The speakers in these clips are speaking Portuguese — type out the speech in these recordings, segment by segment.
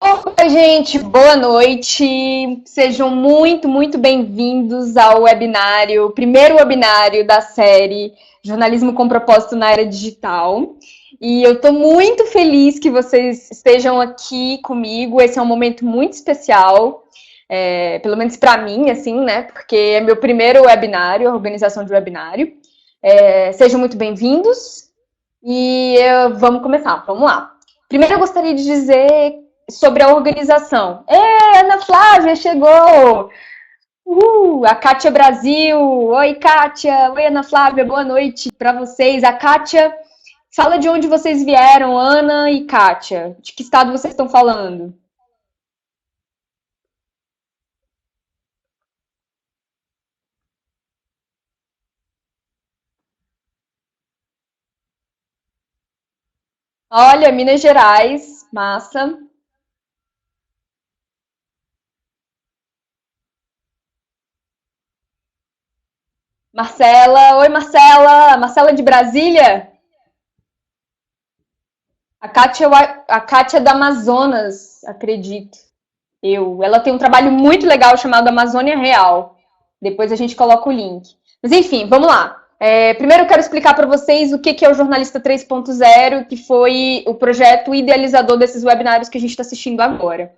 Oi, gente, boa noite. Sejam muito bem-vindos ao webinário, primeiro webinário da série Jornalismo com Propósito na Era Digital. E eu estou muito feliz que vocês estejam aqui comigo. Esse é um momento muito especial, pelo menos para mim, assim, né? Porque é meu primeiro webinário, a organização de webinário. Sejam muito bem-vindos e vamos começar, vamos lá. Primeiro eu gostaria de dizer sobre a organização. Ana Flávia chegou! A Kátia Brasil! Oi, Kátia! Oi, Ana Flávia, boa noite para vocês. A Kátia, fala de onde vocês vieram, Ana e Kátia. De que estado vocês estão falando? Olha, Minas Gerais, massa. Marcela, oi Marcela! Marcela de Brasília? A Kátia é da Amazonas, acredito. Ela tem um trabalho muito legal chamado Amazônia Real. Depois a gente coloca o link. Mas enfim, vamos lá. Primeiro eu quero explicar para vocês o que é o Jornalista 3.0, que foi o projeto idealizador desses webinários que a gente está assistindo agora.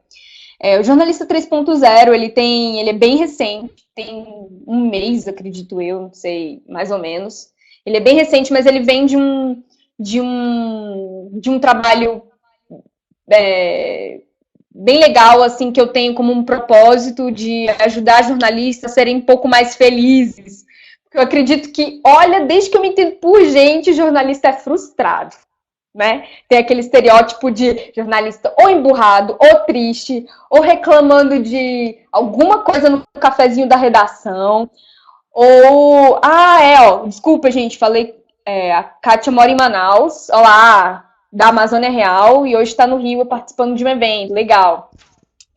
O Jornalista 3.0, ele é bem recente, tem um mês, acredito eu, não sei, mais ou menos. Ele é bem recente, mas ele vem de um trabalho bem legal, assim, que eu tenho como um propósito de ajudar jornalistas a serem um pouco mais felizes. Porque eu acredito que, olha, desde que eu me entendo por gente, jornalista é frustrado, né? Tem aquele estereótipo de jornalista ou emburrado, ou triste, ou reclamando de alguma coisa no cafezinho da redação, ou... desculpa, gente, falei... a Kátia mora em Manaus, olá, da Amazônia Real, e hoje está no Rio participando de um evento, legal.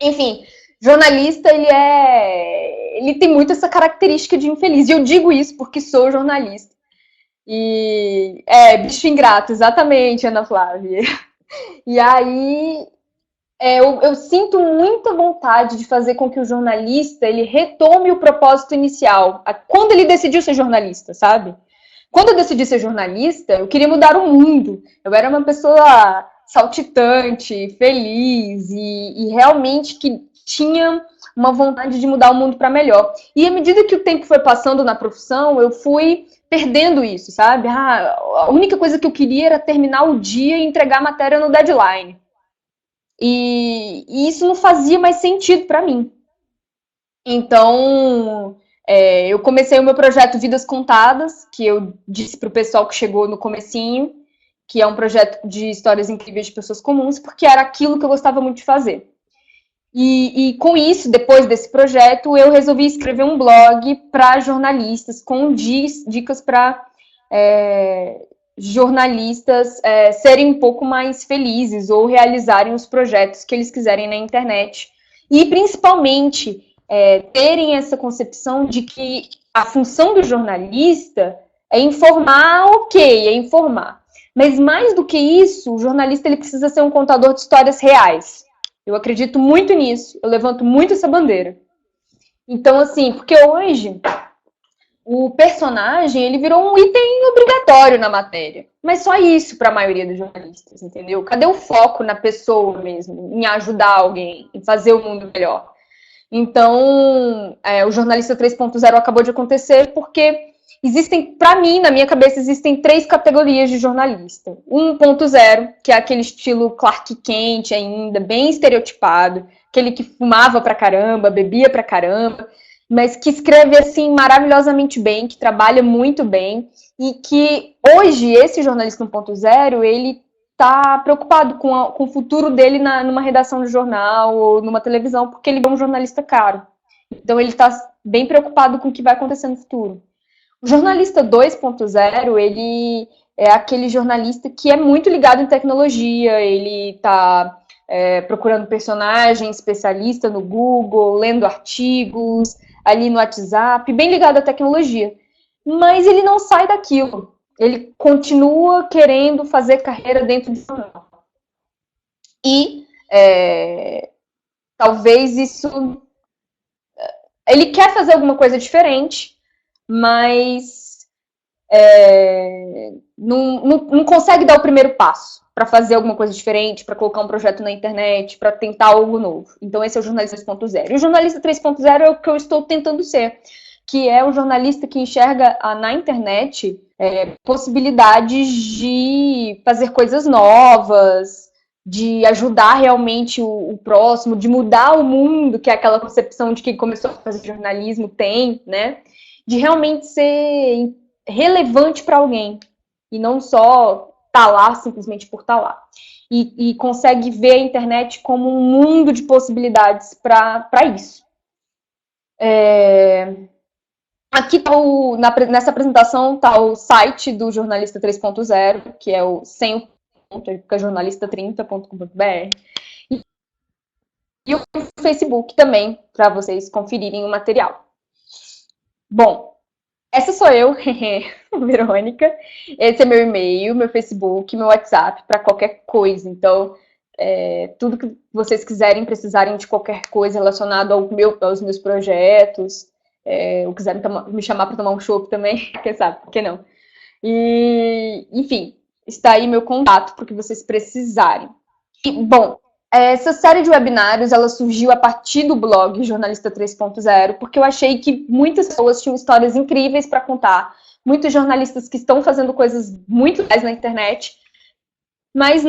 Enfim, jornalista, ele tem muito essa característica de infeliz, e eu digo isso porque sou jornalista. Bicho ingrato, exatamente, Ana Flávia. E aí, eu sinto muita vontade de fazer com que o jornalista, ele retome o propósito inicial, quando ele decidiu ser jornalista, sabe? Quando eu decidi ser jornalista, eu queria mudar o mundo. Eu era uma pessoa saltitante, feliz e realmente que tinha uma vontade de mudar o mundo para melhor. E à medida que o tempo foi passando na profissão, eu fui perdendo isso, sabe? A única coisa que eu queria era terminar o dia e entregar a matéria no deadline. E isso não fazia mais sentido para mim. Então, eu comecei o meu projeto Vidas Contadas, que eu disse para o pessoal que chegou no comecinho, que é um projeto de histórias incríveis de pessoas comuns, porque era aquilo que eu gostava muito de fazer. E com isso, depois desse projeto, eu resolvi escrever um blog para jornalistas, com dicas para jornalistas serem um pouco mais felizes ou realizarem os projetos que eles quiserem na internet. E, principalmente, terem essa concepção de que a função do jornalista é informar, ok, é informar. Mas mais do que isso, o jornalista ele precisa ser um contador de histórias reais. Eu acredito muito nisso, eu levanto muito essa bandeira. Então, assim, porque hoje o personagem ele virou um item obrigatório na matéria. Mas só isso para a maioria dos jornalistas, entendeu? Cadê o foco na pessoa mesmo, em ajudar alguém, em fazer o mundo melhor? Então, o Jornalista 3.0 acabou de acontecer porque existem, para mim, na minha cabeça, existem 3 categorias de jornalista. 1.0, que é aquele estilo Clark Kent ainda, bem estereotipado, aquele que fumava pra caramba, bebia pra caramba, mas que escreve assim maravilhosamente bem, que trabalha muito bem, e que hoje esse jornalista 1.0, ele tá preocupado com o futuro dele numa redação de jornal ou numa televisão, porque ele é um jornalista caro. Então ele está bem preocupado com o que vai acontecer no futuro. O jornalista 2.0, ele é aquele jornalista que é muito ligado em tecnologia, ele está procurando personagem especialista no Google, lendo artigos, ali no WhatsApp, bem ligado à tecnologia. Mas ele não sai daquilo. Ele continua querendo fazer carreira dentro do jornal. E Talvez isso... Ele quer fazer alguma coisa diferente, mas não consegue dar o primeiro passo para fazer alguma coisa diferente, para colocar um projeto na internet, para tentar algo novo. Então esse é o jornalista 3.0. E o jornalista 3.0 é o que eu estou tentando ser, que é o jornalista que enxerga na internet possibilidades de fazer coisas novas, de ajudar realmente o próximo, de mudar o mundo, que é aquela concepção de que começou a fazer jornalismo tem, né? De realmente ser relevante para alguém e não só estar lá simplesmente por estar lá. E consegue ver a internet como um mundo de possibilidades para isso. Aqui tá nessa apresentação está o site do Jornalista 3.0, que é o sem o ponto, fica jornalista30.com.br. E o Facebook também, para vocês conferirem o material. Bom, essa sou eu, Verônica. Esse é meu e-mail, meu Facebook, meu WhatsApp, para qualquer coisa. Então, tudo que vocês quiserem, precisarem de qualquer coisa relacionada aos meus projetos, ou quiserem me chamar para tomar um chopp também, quem sabe, por que não? E, enfim, está aí meu contato para o que vocês precisarem. E, bom, essa série de webinários, ela surgiu a partir do blog Jornalista 3.0, porque eu achei que muitas pessoas tinham histórias incríveis para contar, muitos jornalistas que estão fazendo coisas muito legais na internet, mas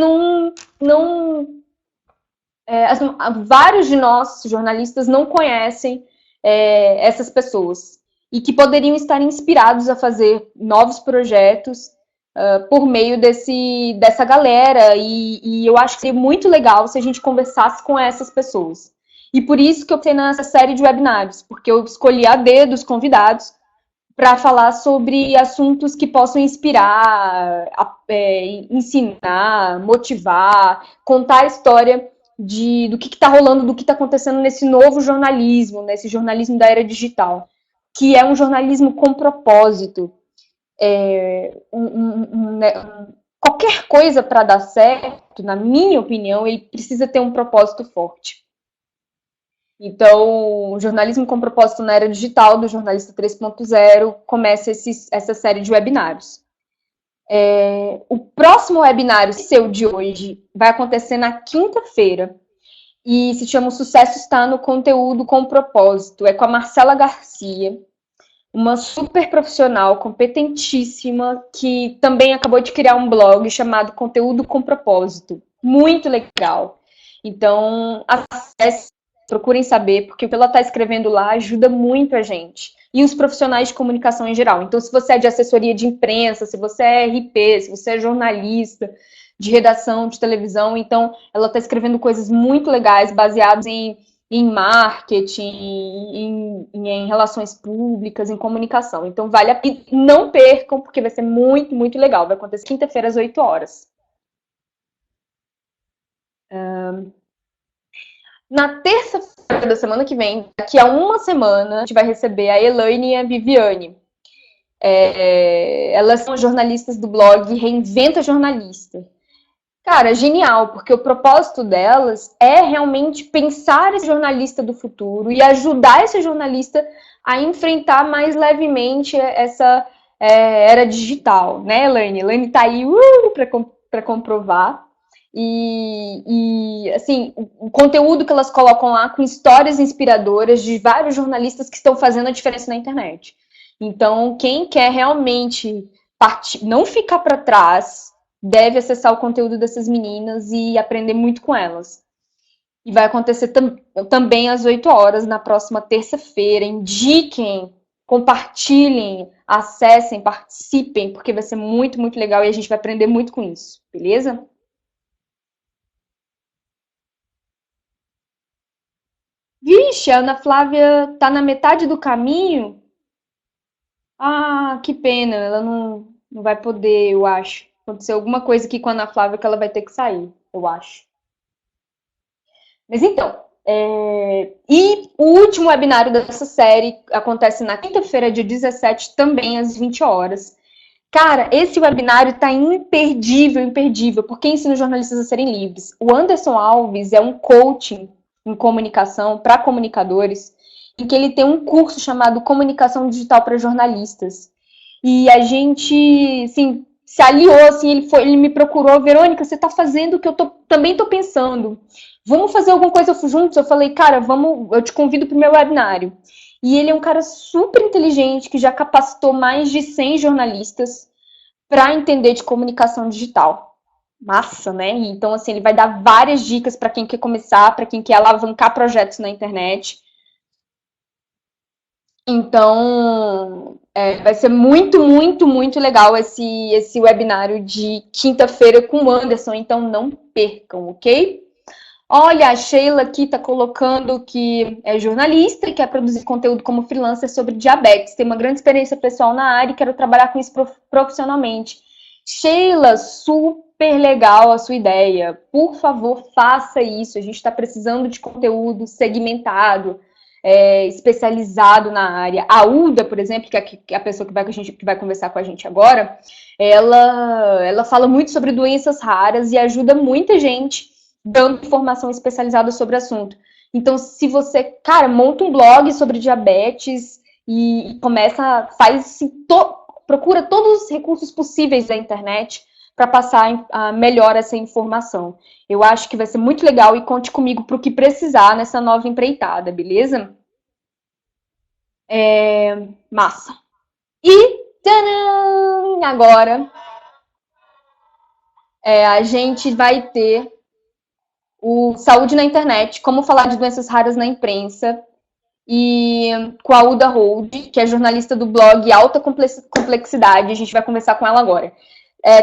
vários de nós, jornalistas, não conhecem essas pessoas e que poderiam estar inspirados a fazer novos projetos por meio dessa galera, e eu acho que seria muito legal se a gente conversasse com essas pessoas. E por isso que eu tenho nessa série de webinários, porque eu escolhi a dedo os convidados para falar sobre assuntos que possam inspirar, ensinar, motivar, contar a história do que está rolando, do que está acontecendo nesse novo jornalismo, nesse jornalismo da era digital, que é um jornalismo com propósito. Qualquer coisa para dar certo, na minha opinião, ele precisa ter um propósito forte. Então, o jornalismo com propósito na era digital, do Jornalista 3.0, começa essa série de webinários. O próximo webinário seu de hoje vai acontecer na quinta-feira e se chama O Sucesso Está no Conteúdo com Propósito. É com a Marcela Garcia, uma super profissional, competentíssima, que também acabou de criar um blog chamado Conteúdo com Propósito. Muito legal. Então, acesse, procurem saber, porque o que ela está escrevendo lá ajuda muito a gente. E os profissionais de comunicação em geral. Então, se você é de assessoria de imprensa, se você é RP, se você é jornalista, de redação, de televisão, então ela está escrevendo coisas muito legais, baseadas em marketing, em relações públicas, em comunicação. Então, vale a pena. Não percam, porque vai ser muito, muito legal. Vai acontecer quinta-feira, às 8 horas. Na terça-feira da semana que vem, daqui a uma semana, a gente vai receber a Elaine e a Viviane. Elas são jornalistas do blog Reinventa Jornalista. Cara, genial, porque o propósito delas é realmente pensar esse jornalista do futuro e ajudar esse jornalista a enfrentar mais levemente essa era digital, né, Elaine? Elaine tá aí para comprovar. E assim, o conteúdo que elas colocam lá com histórias inspiradoras de vários jornalistas que estão fazendo a diferença na internet. Então, quem quer realmente não ficar para trás, deve acessar o conteúdo dessas meninas e aprender muito com elas. E vai acontecer também às 8 horas, na próxima terça-feira. Indiquem, compartilhem, acessem, participem, porque vai ser muito, muito legal e a gente vai aprender muito com isso, beleza? Vixe, a Ana Flávia tá na metade do caminho? Ah, que pena, ela não vai poder, eu acho. Aconteceu alguma coisa aqui com a Ana Flávia que ela vai ter que sair, eu acho. Mas então, e o último webinário dessa série acontece na quinta-feira, dia 17, também às 20 horas, Cara, esse webinário tá imperdível, imperdível, porque ensina os jornalistas a serem livres. O Anderson Alves é um coaching em comunicação para comunicadores, em que ele tem um curso chamado Comunicação Digital para Jornalistas. E a gente, assim, se aliou, assim, ele me procurou, Verônica, você tá fazendo o que eu também tô pensando. Vamos fazer alguma coisa juntos? Eu falei, cara, vamos, eu te convido pro meu webinário. E ele é um cara super inteligente, que já capacitou mais de 100 jornalistas para entender de comunicação digital. Massa, né? Então, assim, ele vai dar várias dicas para quem quer começar, para quem quer alavancar projetos na internet. Então, vai ser muito, muito, muito legal esse webinário de quinta-feira com o Anderson. Então, não percam, ok? Olha, a Sheila aqui está colocando que é jornalista e quer produzir conteúdo como freelancer sobre diabetes. Tem uma grande experiência pessoal na área e quero trabalhar com isso profissionalmente. Sheila, super legal a sua ideia. Por favor, faça isso. A gente está precisando de conteúdo segmentado, especializado na área. A Uda, por exemplo, que é a pessoa que vai conversar com a gente agora, ela fala muito sobre doenças raras e ajuda muita gente dando informação especializada sobre o assunto. Então, se você, cara, monta um blog sobre diabetes e começa, procura todos os recursos possíveis da internet para passar melhor essa informação. Eu acho que vai ser muito legal e conte comigo para o que precisar nessa nova empreitada, beleza? Massa. E tadã, agora a gente vai ter o Saúde na Internet, como falar de doenças raras na imprensa, e com a Uda Hold, que é jornalista do blog Alta Complexidade, a gente vai conversar com ela agora.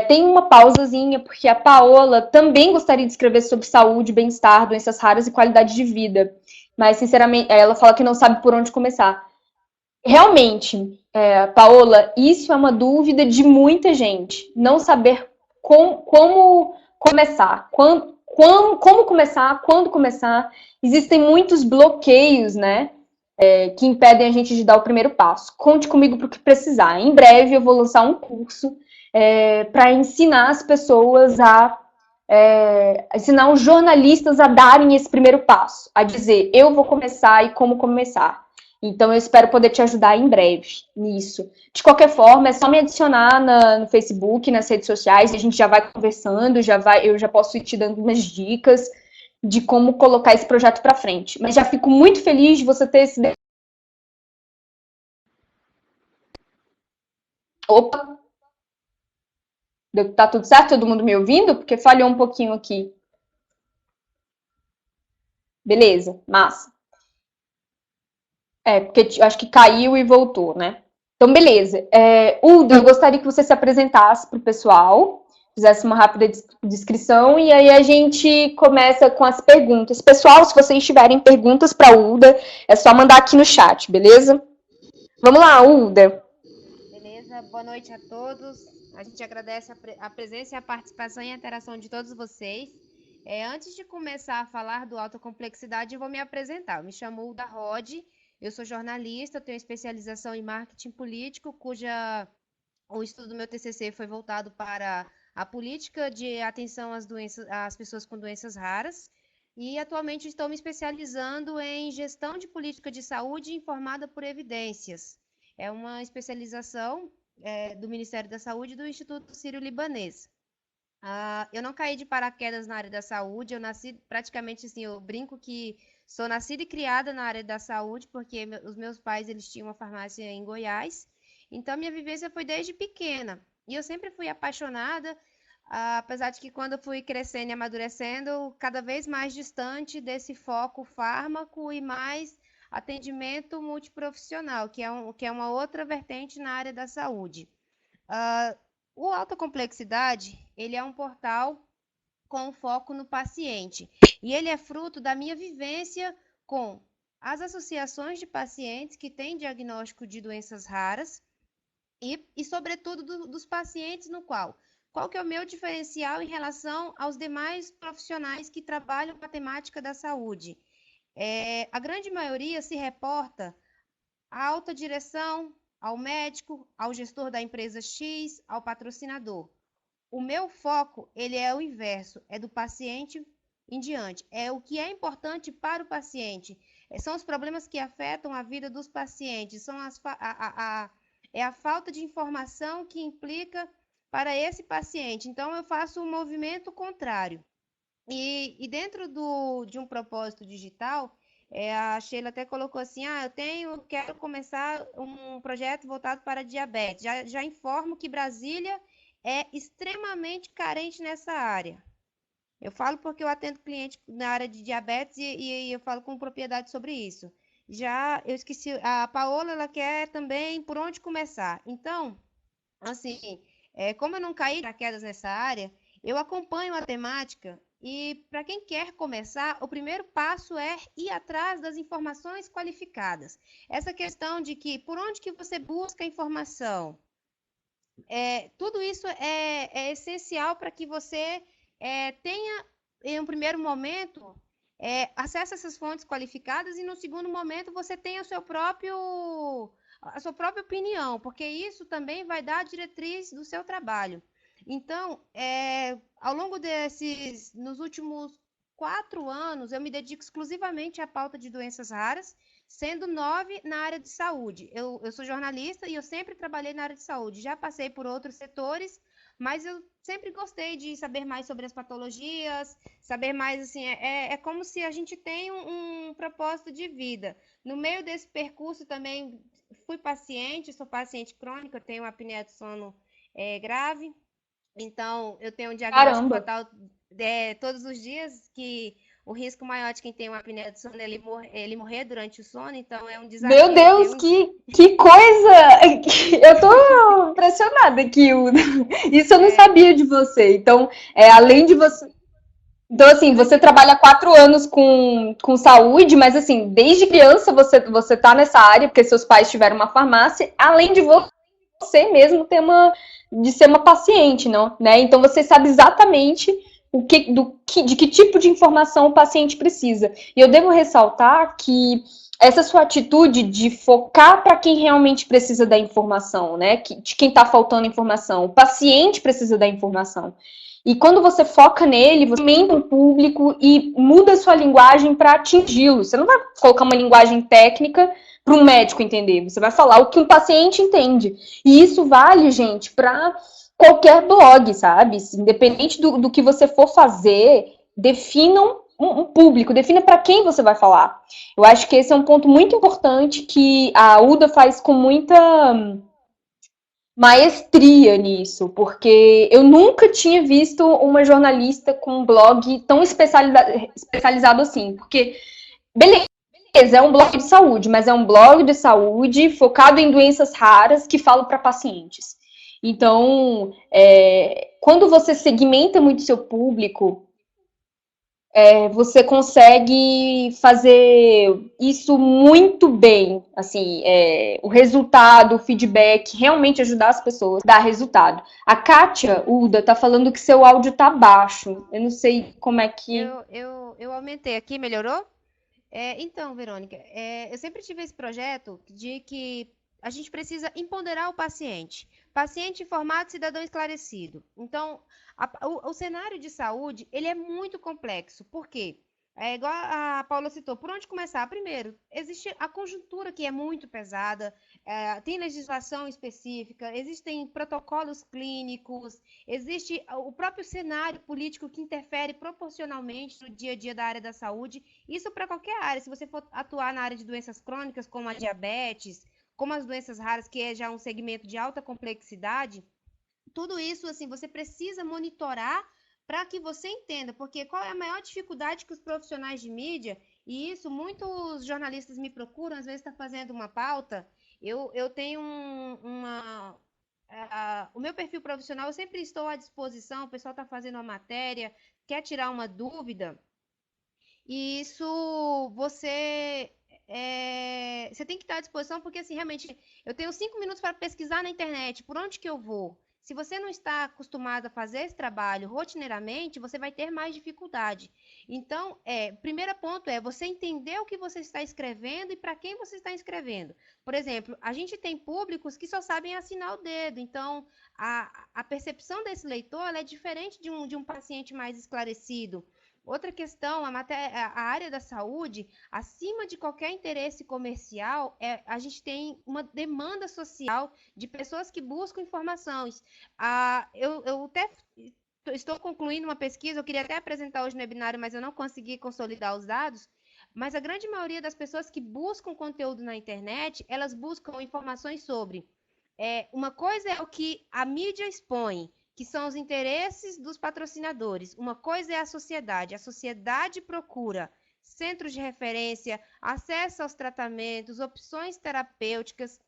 Tem uma pausazinha, porque a Paola também gostaria de escrever sobre saúde, bem-estar, doenças raras e qualidade de vida, mas, sinceramente, ela fala que não sabe por onde começar. Realmente, Paola, isso é uma dúvida de muita gente, não saber como começar, como começar, quando começar. Existem muitos bloqueios, né, que impedem a gente de dar o primeiro passo. Conte comigo para o que precisar. Em breve eu vou lançar um curso para ensinar as pessoas ensinar os jornalistas a darem esse primeiro passo, a dizer, eu vou começar e como começar. Então, eu espero poder te ajudar em breve nisso. De qualquer forma, é só me adicionar no Facebook, nas redes sociais, e a gente já vai conversando, eu já posso ir te dando umas dicas de como colocar esse projeto para frente. Mas já fico muito feliz de você ter esse... Opa! Tá tudo certo? Todo mundo me ouvindo? Porque falhou um pouquinho aqui. Beleza, massa. Porque eu acho que caiu e voltou, né? Então, beleza. Uda, eu gostaria que você se apresentasse para o pessoal, fizesse uma rápida descrição e aí a gente começa com as perguntas. Pessoal, se vocês tiverem perguntas para a Uda, é só mandar aqui no chat, beleza? Vamos lá, Uda. Beleza, boa noite a todos. A gente agradece a presença e a participação e a interação de todos vocês. Antes de começar a falar do Alta Complexidade, eu vou me apresentar. Eu me chamo Uda Rod, eu sou jornalista, tenho especialização em marketing político, o estudo do meu TCC foi voltado para a política de atenção às pessoas com doenças raras. E atualmente estou me especializando em gestão de política de saúde informada por evidências. É uma especialização do Ministério da Saúde e do Instituto Sírio-Libanês. Eu não caí de paraquedas na área da saúde, eu nasci praticamente assim, eu brinco que sou nascida e criada na área da saúde, porque os meus pais eles tinham uma farmácia em Goiás, então minha vivência foi desde pequena. E eu sempre fui apaixonada, apesar de que quando eu fui crescendo e amadurecendo, cada vez mais distante desse foco fármaco e mais atendimento multiprofissional, que é uma outra vertente na área da saúde. O Alta Complexidade, ele é um portal com foco no paciente. E ele é fruto da minha vivência com as associações de pacientes que têm diagnóstico de doenças raras e sobretudo, dos pacientes no qual que é o meu diferencial em relação aos demais profissionais que trabalham com a temática da saúde. A grande maioria se reporta à alta direção, ao médico, ao gestor da empresa X, ao patrocinador. O meu foco, ele é o inverso, é do paciente em diante. É o que é importante para o paciente. São os problemas que afetam a vida dos pacientes, é a falta de informação que implica para esse paciente. Então, eu faço um movimento contrário. E dentro de um propósito digital, a Sheila até colocou assim, quero começar um projeto voltado para diabetes. Já informo que Brasília é extremamente carente nessa área. Eu falo porque eu atendo cliente na área de diabetes e eu falo com propriedade sobre isso. Já eu esqueci, a Paola, ela quer também por onde começar. Então, assim, como eu não caí de paraquedas nessa área, eu acompanho a temática e para quem quer começar, o primeiro passo é ir atrás das informações qualificadas. Essa questão de que por onde que você busca a informação, tudo isso é essencial para que você tenha, em um primeiro momento, acesso a essas fontes qualificadas e, no segundo momento, você tenha a sua própria opinião, porque isso também vai dar a diretriz do seu trabalho. Então, ao longo nos últimos 4 anos, eu me dedico exclusivamente à pauta de doenças raras, sendo 9 na área de saúde. Eu sou jornalista e eu sempre trabalhei na área de saúde. Já passei por outros setores, mas eu sempre gostei de saber mais sobre as patologias, saber mais, assim, é como se a gente tem um propósito de vida. No meio desse percurso também fui paciente, sou paciente crônica, eu tenho apneia do sono grave, então eu tenho um diagnóstico Caramba! fatal todos os dias, que o risco maior de quem tem uma apneia do sono é ele morrer durante o sono, então é um Meu desafio ter Deus, um. que coisa! Eu tô impressionada aqui. Isso eu não É, sabia de você. Então, além de você. Então, assim, você durante. trabalha 4 anos com saúde, mas, assim, desde criança você tá nessa área, porque seus pais tiveram uma farmácia, além de você mesmo de ser uma paciente, não, né? Então, você sabe exatamente de que tipo de informação o paciente precisa. E eu devo ressaltar que essa sua atitude de focar para quem realmente precisa da informação, né? De quem está faltando informação. O paciente precisa da informação. E quando você foca nele, você aumenta o público e muda a sua linguagem para atingi-lo. Você não vai colocar uma linguagem técnica para um médico entender. Você vai falar o que um paciente entende. E isso vale, gente, para qualquer blog, sabe? Independente do que você for fazer, definam um público, defina para quem você vai falar. Eu acho que esse é um ponto muito importante que a UDA faz com muita maestria nisso, porque eu nunca tinha visto uma jornalista com um blog tão especializado assim, porque, beleza, é um blog de saúde, mas é um blog de saúde focado em doenças raras que falo para pacientes. Então, quando você segmenta muito seu público, você consegue fazer isso muito bem, assim, o resultado, o feedback, realmente ajudar as pessoas a dar resultado. A Kátia Uda tá falando que seu áudio tá baixo. Eu não sei como é que. Eu aumentei aqui, melhorou? Então, Verônica, eu sempre tive esse projeto de que a gente precisa empoderar o paciente. Paciente informado, cidadão esclarecido. Então, o cenário de saúde, ele é muito complexo. Por quê? É igual a Paula citou, por onde começar? Primeiro, existe a conjuntura que é muito pesada, tem legislação específica, existem protocolos clínicos, existe o próprio cenário político que interfere proporcionalmente no dia a dia da área da saúde. Isso para qualquer área. Se você for atuar na área de doenças crônicas, como a diabetes, como as doenças raras, que é já um segmento de alta complexidade, tudo isso, assim, você precisa monitorar para que você entenda, porque qual é a maior dificuldade que os profissionais de mídia, e isso muitos jornalistas me procuram, às vezes está fazendo uma pauta, eu tenho o meu perfil profissional, eu sempre estou à disposição, o pessoal está fazendo uma matéria, quer tirar uma dúvida, e isso você tem que estar à disposição, porque assim, realmente, eu tenho 5 minutos para pesquisar na internet, por onde que eu vou? Se você não está acostumado a fazer esse trabalho rotineiramente, você vai ter mais dificuldade. Então, o primeiro ponto é você entender o que você está escrevendo e para quem você está escrevendo. Por exemplo, a gente tem públicos que só sabem assinar o dedo, então a percepção desse leitor é diferente de um paciente mais esclarecido. Outra questão, a área da saúde, acima de qualquer interesse comercial, a gente tem uma demanda social de pessoas que buscam informações. Eu até estou concluindo uma pesquisa, eu queria até apresentar hoje no webinário, mas eu não consegui consolidar os dados. Mas a grande maioria das pessoas que buscam conteúdo na internet, elas buscam informações sobre. Uma coisa é o que a mídia expõe, que são os interesses dos patrocinadores. Uma coisa é a sociedade. A sociedade procura centros de referência, acesso aos tratamentos, opções terapêuticas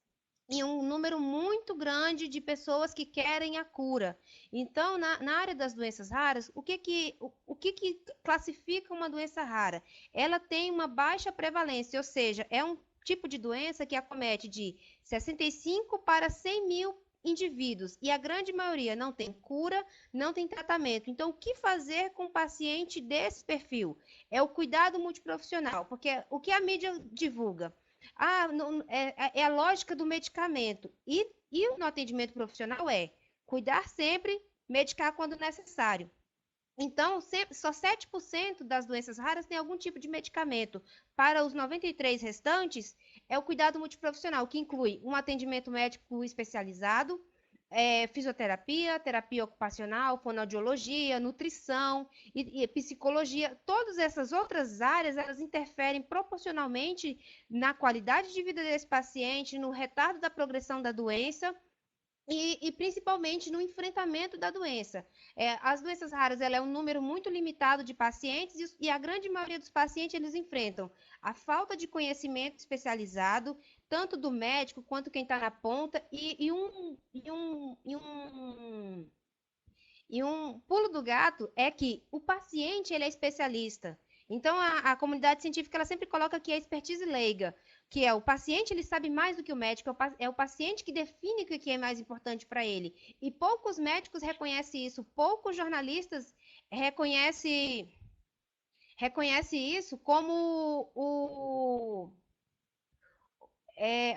e um número muito grande de pessoas que querem a cura. Então, na área das doenças raras, o que classifica uma doença rara? Ela tem uma baixa prevalência, ou seja, é um tipo de doença que acomete de 65 para 100 mil indivíduos, e a grande maioria não tem cura, não tem tratamento. Então, o que fazer com um paciente desse perfil? É o cuidado multiprofissional, porque o que a mídia divulga? É a lógica do medicamento. E no atendimento profissional cuidar sempre, medicar quando necessário. Então, só 7% das doenças raras tem algum tipo de medicamento. Para os 93 restantes, é o cuidado multiprofissional, que inclui um atendimento médico especializado, fisioterapia, terapia ocupacional, fonoaudiologia, nutrição e psicologia. Todas essas outras áreas, elas interferem proporcionalmente na qualidade de vida desse paciente, no retardo da progressão da doença, e principalmente no enfrentamento da doença. As doenças raras, ela é um número muito limitado de pacientes e a grande maioria dos pacientes eles enfrentam a falta de conhecimento especializado, tanto do médico quanto quem está na ponta, e um pulo do gato é que o paciente ele é especialista. Então, a comunidade científica ela sempre coloca que a expertise leiga, que é o paciente, ele sabe mais do que o médico, é o paciente que define o que é mais importante para ele. E poucos médicos reconhecem isso, poucos jornalistas reconhecem isso como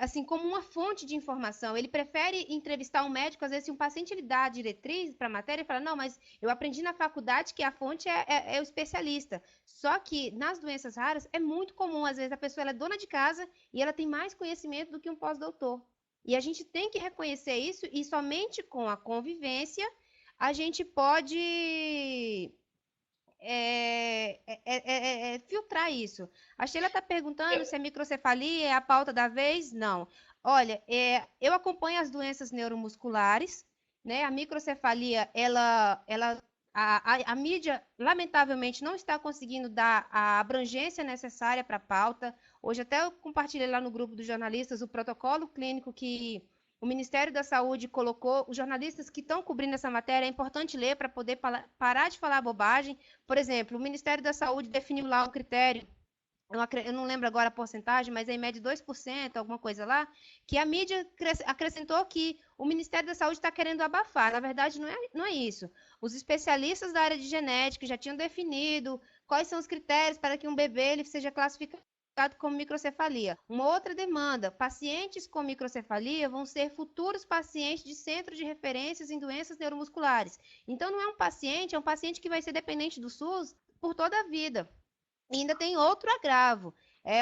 assim, como uma fonte de informação. Ele prefere entrevistar um médico, às vezes, se um paciente ele dá a diretriz para a matéria, ele fala, não, mas eu aprendi na faculdade que a fonte é o especialista. Só que nas doenças raras é muito comum, às vezes, a pessoa ela é dona de casa e ela tem mais conhecimento do que um pós-doutor. E a gente tem que reconhecer isso e somente com a convivência a gente pode filtrar isso. A Sheila está perguntando se a microcefalia é a pauta da vez. Não. Olha, eu acompanho as doenças neuromusculares, né? A microcefalia, a mídia, lamentavelmente, não está conseguindo dar a abrangência necessária para a pauta. Hoje até eu compartilhei lá no grupo dos jornalistas o protocolo clínico que o Ministério da Saúde colocou. Os jornalistas que estão cobrindo essa matéria, é importante ler para poder parar de falar bobagem. Por exemplo, o Ministério da Saúde definiu lá um critério, eu não lembro agora a porcentagem, mas é em média 2%, alguma coisa lá, que a mídia acrescentou que o Ministério da Saúde está querendo abafar. Na verdade, não é isso. Os especialistas da área de genética já tinham definido quais são os critérios para que um bebê ele seja classificado como microcefalia. Uma outra demanda, pacientes com microcefalia vão ser futuros pacientes de centro de referências em doenças neuromusculares. Então, não é um paciente, é um paciente que vai ser dependente do SUS por toda a vida. E ainda tem outro agravo.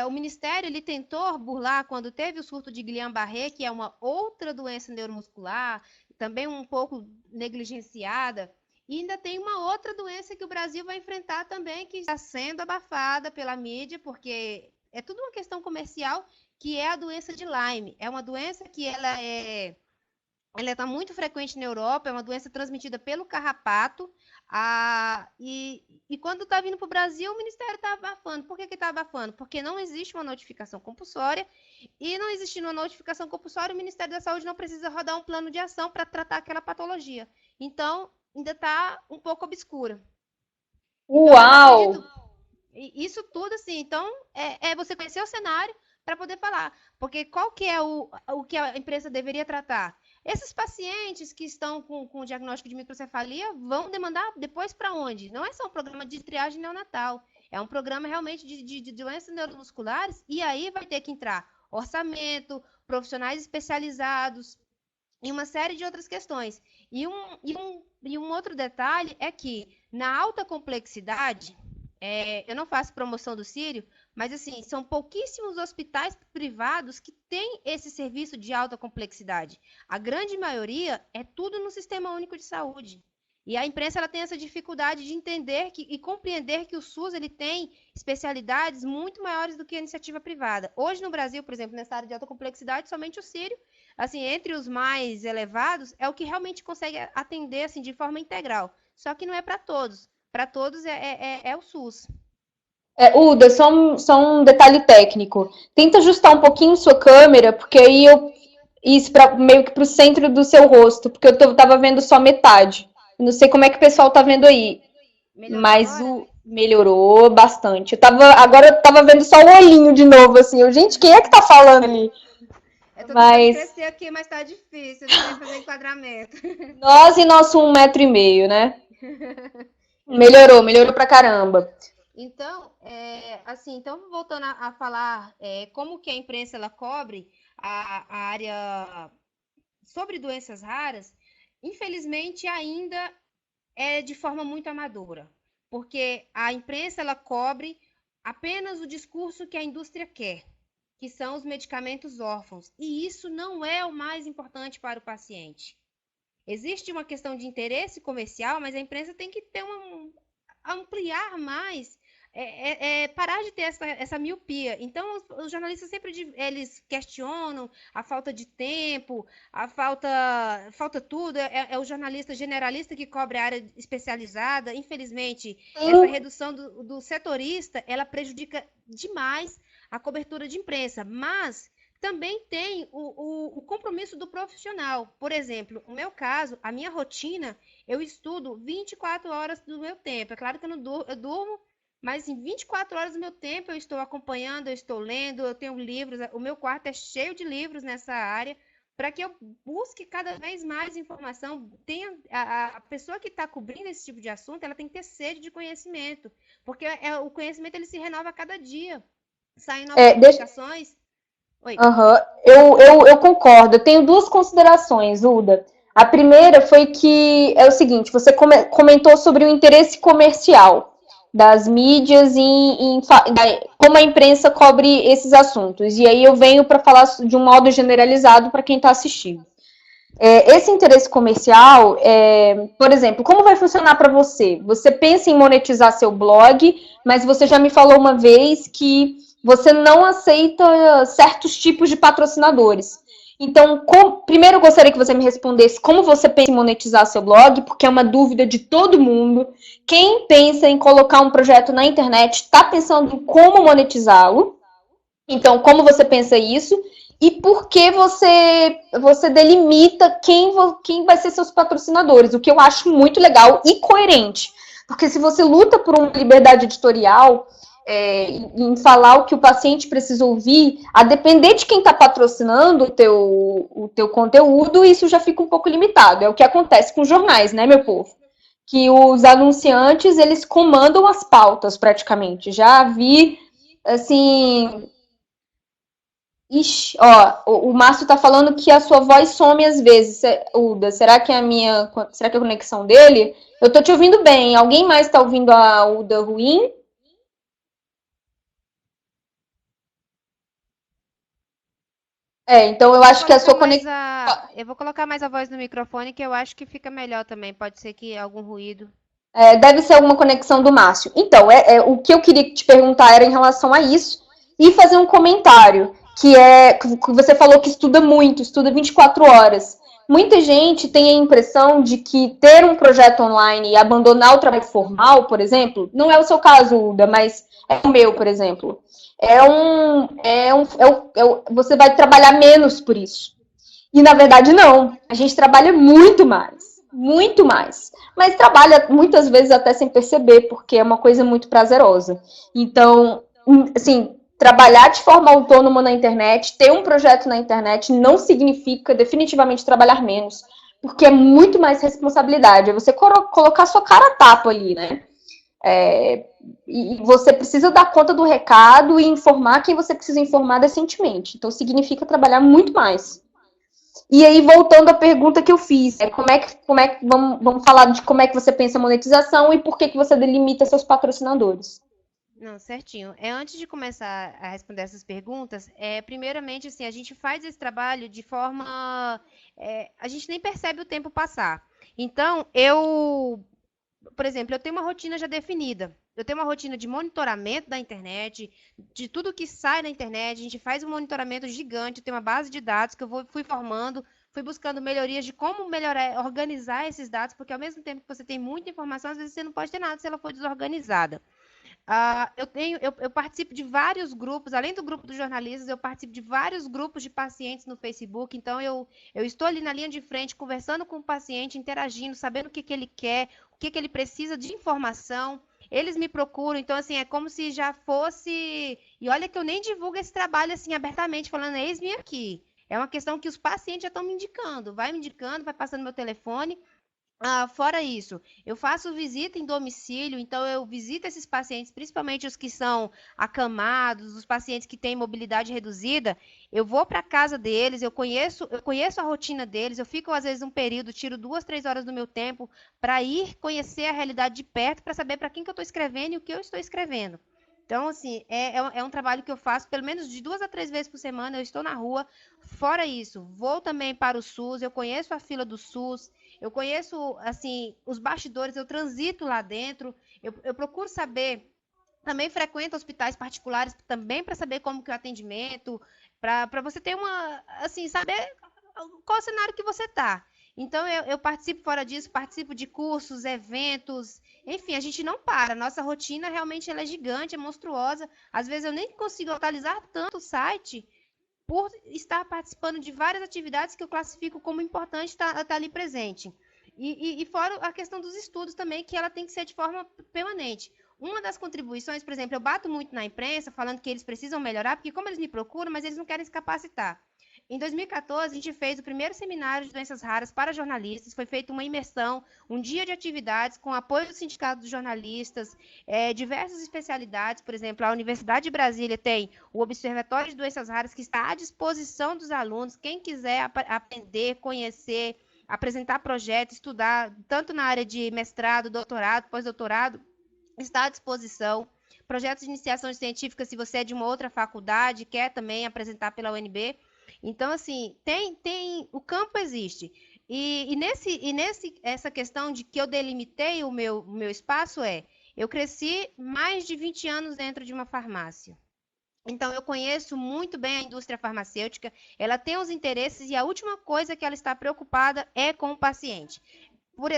O Ministério ele tentou burlar quando teve o surto de Guillain-Barré, que é uma outra doença neuromuscular, também um pouco negligenciada. E ainda tem uma outra doença que o Brasil vai enfrentar também, que está sendo abafada pela mídia, porque é tudo uma questão comercial, que é a doença de Lyme. É uma doença que ela está muito frequente na Europa, é uma doença transmitida pelo carrapato, e quando está vindo para o Brasil, o Ministério está abafando. Por que está abafando? Porque não existe uma notificação compulsória, e não existindo uma notificação compulsória, o Ministério da Saúde não precisa rodar um plano de ação para tratar aquela patologia. Então, ainda está um pouco obscura. Uau! Então, isso tudo, assim, então, você conhecer o cenário para poder falar. Porque qual que é o que a empresa deveria tratar? Esses pacientes que estão com diagnóstico de microcefalia vão demandar depois para onde? Não é só um programa de triagem neonatal, é um programa realmente de doenças neuromusculares, e aí vai ter que entrar orçamento, profissionais especializados e uma série de outras questões. E um outro detalhe é que, na alta complexidade, eu não faço promoção do Sírio, mas assim, são pouquíssimos hospitais privados que têm esse serviço de alta complexidade. A grande maioria é tudo no Sistema Único de Saúde. E a imprensa ela tem essa dificuldade de entender e compreender que o SUS ele tem especialidades muito maiores do que a iniciativa privada. Hoje no Brasil, por exemplo, nessa área de alta complexidade, somente o Sírio, assim, entre os mais elevados, é o que realmente consegue atender assim, de forma integral. Só que não é para todos. Para todos é o SUS. Uda, só um detalhe técnico. Tenta ajustar um pouquinho sua câmera, porque aí isso meio que para o centro do seu rosto, porque eu tava vendo só metade. Não sei como é que o pessoal tá vendo aí. Melhorou Mas agora? melhorou bastante. Agora eu tava vendo só o olhinho de novo, assim. Gente, quem é que tá falando ali? Eu tô tentando Mas crescer aqui, mas tá difícil. Eu não sei fazer enquadramento. nós e nosso 1,5 m, né? Melhorou pra caramba. Então, assim, então voltando a falar como que a imprensa ela cobre a área sobre doenças raras, infelizmente ainda é de forma muito amadora, porque a imprensa ela cobre apenas o discurso que a indústria quer, que são os medicamentos órfãos, e isso não é o mais importante para o paciente. Existe uma questão de interesse comercial, mas a imprensa tem que ter ampliar mais, parar de ter essa miopia. Então, os jornalistas sempre eles questionam a falta de tempo, falta tudo. É o jornalista generalista que cobre a área especializada. Infelizmente, essa redução do setorista, ela prejudica demais a cobertura de imprensa, mas também tem o compromisso do profissional. Por exemplo, no meu caso, a minha rotina, eu estudo 24 horas do meu tempo. É claro que eu durmo, mas em 24 horas do meu tempo eu estou acompanhando, eu estou lendo, eu tenho livros, o meu quarto é cheio de livros nessa área, para que eu busque cada vez mais informação. A pessoa que está cobrindo esse tipo de assunto, ela tem que ter sede de conhecimento, porque o conhecimento ele se renova a cada dia. Saem novas publicações. Oi. Eu concordo. Eu tenho duas considerações, Uda. A primeira foi que é o seguinte: você comentou sobre o interesse comercial das mídias como a imprensa cobre esses assuntos. E aí eu venho para falar de um modo generalizado para quem está assistindo. Esse interesse comercial, por exemplo, como vai funcionar para você? Você pensa em monetizar seu blog, mas você já me falou uma vez que você não aceita certos tipos de patrocinadores. Então, primeiro eu gostaria que você me respondesse como você pensa em monetizar seu blog, porque é uma dúvida de todo mundo. Quem pensa em colocar um projeto na internet está pensando em como monetizá-lo. Então, como você pensa isso? E por que você delimita quem vai ser seus patrocinadores? O que eu acho muito legal e coerente. Porque se você luta por uma liberdade editorial, em falar o que o paciente precisa ouvir, a depender de quem está patrocinando o teu conteúdo, isso já fica um pouco limitado. É o que acontece com os jornais, né, meu povo? Que os anunciantes, eles comandam as pautas, praticamente. Já vi, assim... Ixi, ó, o Márcio tá falando que a sua voz some às vezes, Uda. Será que é a conexão dele? Eu tô te ouvindo bem. Alguém mais tá ouvindo a Uda ruim? Então eu acho que a sua conexão... Eu vou colocar mais a voz no microfone, que eu acho que fica melhor também. Pode ser que algum ruído. Deve ser alguma conexão do Márcio. Então, o que eu queria te perguntar era em relação a isso e fazer um comentário, que você falou que estuda muito, estuda 24 horas. Muita gente tem a impressão de que ter um projeto online e abandonar o trabalho formal, por exemplo, não é o seu caso, Uda, mas é o meu, por exemplo. Você vai trabalhar menos por isso. E, na verdade, não. A gente trabalha muito mais. Muito mais. Mas trabalha muitas vezes até sem perceber, porque é uma coisa muito prazerosa. Então, assim, trabalhar de forma autônoma na internet, ter um projeto na internet, não significa definitivamente trabalhar menos, porque é muito mais responsabilidade. É você colocar sua cara a tapa ali, né? E você precisa dar conta do recado e informar quem você precisa informar decentemente. Então, significa trabalhar muito mais. E aí, voltando à pergunta que eu fiz, vamos falar de como é que você pensa a monetização e por que você delimita seus patrocinadores. Não, certinho. Antes de começar a responder essas perguntas, primeiramente, assim, a gente faz esse trabalho de forma, a gente nem percebe o tempo passar. Então, por exemplo, eu tenho uma rotina já definida. Eu tenho uma rotina de monitoramento da internet, de tudo que sai na internet. A gente faz um monitoramento gigante, tem uma base de dados que fui formando, fui buscando melhorias de como melhorar, organizar esses dados, porque ao mesmo tempo que você tem muita informação, às vezes você não pode ter nada se ela for desorganizada. Eu participo de vários grupos, além do grupo dos jornalistas, eu participo de vários grupos de pacientes no Facebook, então eu estou ali na linha de frente, conversando com o paciente, interagindo, sabendo o que ele quer, o que ele precisa de informação. Eles me procuram, então, assim, é como se já fosse... E olha que eu nem divulgo esse trabalho, assim, abertamente, falando, eis-me aqui. É uma questão que os pacientes já estão me indicando, vai passando meu telefone. Fora isso, eu faço visita em domicílio, então eu visito esses pacientes, principalmente os que são acamados, os pacientes que têm mobilidade reduzida. Eu vou para a casa deles, eu conheço a rotina deles, eu fico às vezes um período, tiro 2, 3 horas do meu tempo para ir conhecer a realidade de perto, para saber para quem que eu estou escrevendo e o que eu estou escrevendo. Então, assim, é um trabalho que eu faço pelo menos de 2 a 3 vezes por semana, eu estou na rua. Fora isso, vou também para o SUS, eu conheço a fila do SUS, eu conheço, assim, os bastidores, eu transito lá dentro, eu procuro saber, também frequento hospitais particulares também para saber como que é o atendimento, para você ter assim, saber qual o cenário que você está. Então, eu participo fora disso, participo de cursos, eventos, enfim, a gente não para. Nossa rotina realmente ela é gigante, é monstruosa. Às vezes eu nem consigo atualizar tanto o site por estar participando de várias atividades que eu classifico como importante estar ali presente. E fora a questão dos estudos também, que ela tem que ser de forma permanente. Uma das contribuições, por exemplo, eu bato muito na imprensa, falando que eles precisam melhorar, porque como eles me procuram, mas eles não querem se capacitar. Em 2014, a gente fez o primeiro seminário de doenças raras para jornalistas, foi feita uma imersão, um dia de atividades com apoio do Sindicato dos Jornalistas, diversas especialidades, por exemplo, a Universidade de Brasília tem o Observatório de Doenças Raras que está à disposição dos alunos, quem quiser aprender, conhecer, apresentar projetos, estudar, tanto na área de mestrado, doutorado, pós-doutorado, está à disposição. Projetos de iniciação científica, se você é de uma outra faculdade, quer também apresentar pela UNB. Então, assim, o campo existe. Essa questão de que eu delimitei o meu espaço eu cresci mais de 20 anos dentro de uma farmácia. Então, eu conheço muito bem a indústria farmacêutica, ela tem os interesses e a última coisa que ela está preocupada é com o paciente.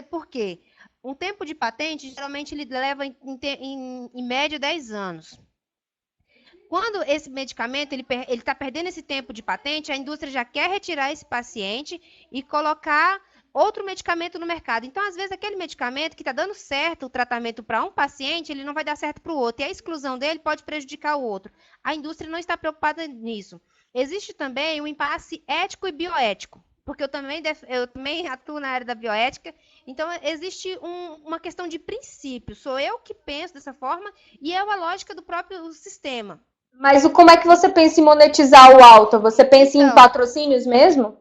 Por quê? Um tempo de patente, geralmente, ele leva, em média, 10 anos. Quando esse medicamento ele está perdendo esse tempo de patente, a indústria já quer retirar esse paciente e colocar outro medicamento no mercado. Então, às vezes, aquele medicamento que está dando certo o tratamento para um paciente, ele não vai dar certo para o outro. E a exclusão dele pode prejudicar o outro. A indústria não está preocupada nisso. Existe também um impasse ético e bioético, porque eu também atuo na área da bioética. Então, existe uma questão de princípio. Sou eu que penso dessa forma e é a lógica do próprio sistema. Mas como é que você pensa em monetizar o Alta? Você pensa em patrocínios mesmo?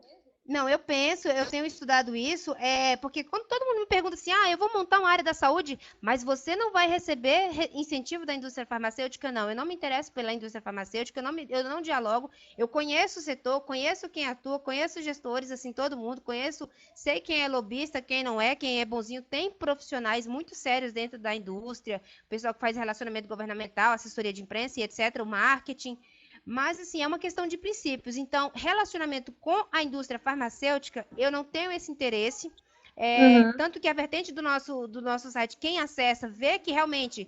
Não, eu tenho estudado isso, porque quando todo mundo me pergunta assim, eu vou montar uma área da saúde, mas você não vai receber incentivo da indústria farmacêutica? Não, eu não me interesso pela indústria farmacêutica, eu não dialogo, eu conheço o setor, conheço quem atua, conheço os gestores, assim, todo mundo, sei quem é lobista, quem não é, quem é bonzinho, tem profissionais muito sérios dentro da indústria, o pessoal que faz relacionamento governamental, assessoria de imprensa e etc., o marketing. Mas, assim, é uma questão de princípios. Então, relacionamento com a indústria farmacêutica, eu não tenho esse interesse. Tanto que a vertente do nosso site, quem acessa, vê que realmente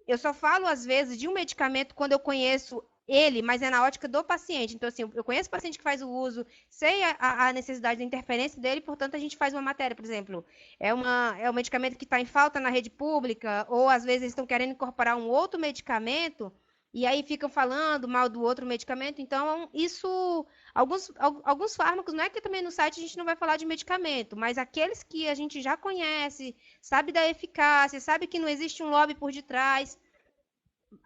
eu só falo, às vezes, de um medicamento quando eu conheço ele, mas é na ótica do paciente. Então, assim, eu conheço o paciente que faz o uso, sei a necessidade da interferência dele, portanto, a gente faz uma matéria, por exemplo, é um medicamento que está em falta na rede pública, ou às vezes eles estão querendo incorporar um outro medicamento. e aí ficam falando mal do outro medicamento. Então, isso, alguns fármacos, não é que também no site a gente não vai falar de medicamento, mas aqueles que a gente já conhece, sabe da eficácia, sabe que não existe um lobby por detrás.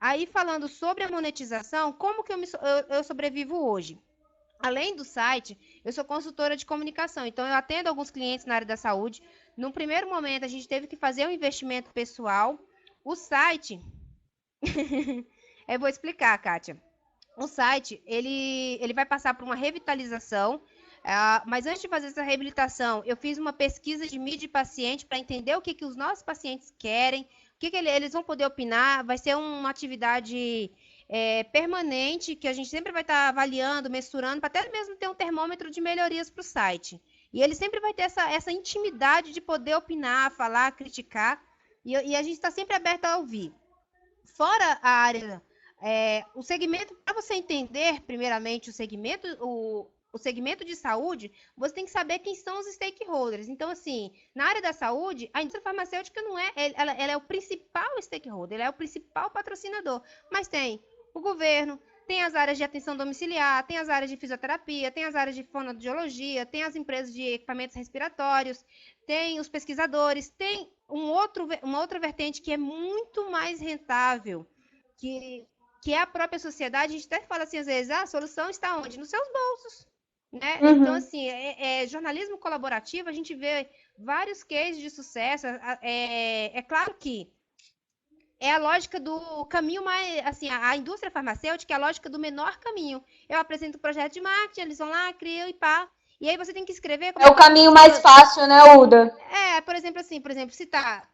Aí, falando sobre a monetização, como que eu sobrevivo hoje? Além do site, eu sou consultora de comunicação, então eu atendo alguns clientes na área da saúde. Num primeiro momento, a gente teve que fazer um investimento pessoal. O site, eu vou explicar, Kátia. O site, ele vai passar por uma revitalização, mas antes de fazer essa reabilitação, eu fiz uma pesquisa de mídia de paciente para entender o que os nossos pacientes querem, o que eles vão poder opinar. Vai ser uma atividade permanente, que a gente sempre vai estar avaliando, mensurando, para até mesmo ter um termômetro de melhorias para o site. E ele sempre vai ter essa intimidade de poder opinar, falar, criticar, e a gente está sempre aberto a ouvir. Fora a área, o segmento, para você entender primeiramente o segmento de saúde, você tem que saber quem são os stakeholders. Então, assim, na área da saúde, a indústria farmacêutica não é, ela é o principal stakeholder, ela é o principal patrocinador, mas tem o governo, tem as áreas de atenção domiciliar, tem as áreas de fisioterapia, tem as áreas de fonoaudiologia, tem as empresas de equipamentos respiratórios, tem os pesquisadores, tem uma outra vertente que é muito mais rentável, que é a própria sociedade. A gente até fala assim, às vezes, a solução está onde? Nos seus bolsos. Né? Uhum. Então, assim, jornalismo colaborativo, a gente vê vários cases de sucesso. É claro que é a lógica do caminho mais, assim, a indústria farmacêutica é a lógica do menor caminho. Eu apresento o projeto de marketing, eles vão lá, criam e pá. E aí você tem que escrever... É o caminho mais fácil, né, Uda? Por exemplo, citar...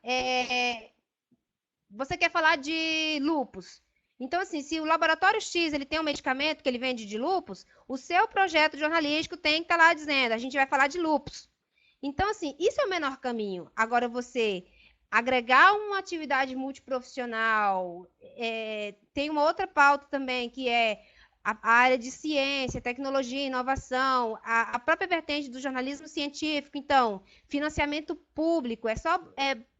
você quer falar de lúpus. Então, assim, se o laboratório X ele tem um medicamento que ele vende de lúpus, o seu projeto jornalístico tem que estar lá dizendo, a gente vai falar de lúpus. Então, assim, isso é o menor caminho. Agora, você agregar uma atividade multiprofissional, tem uma outra pauta também, que é a área de ciência, tecnologia, inovação, a própria vertente do jornalismo científico. Então, financiamento público,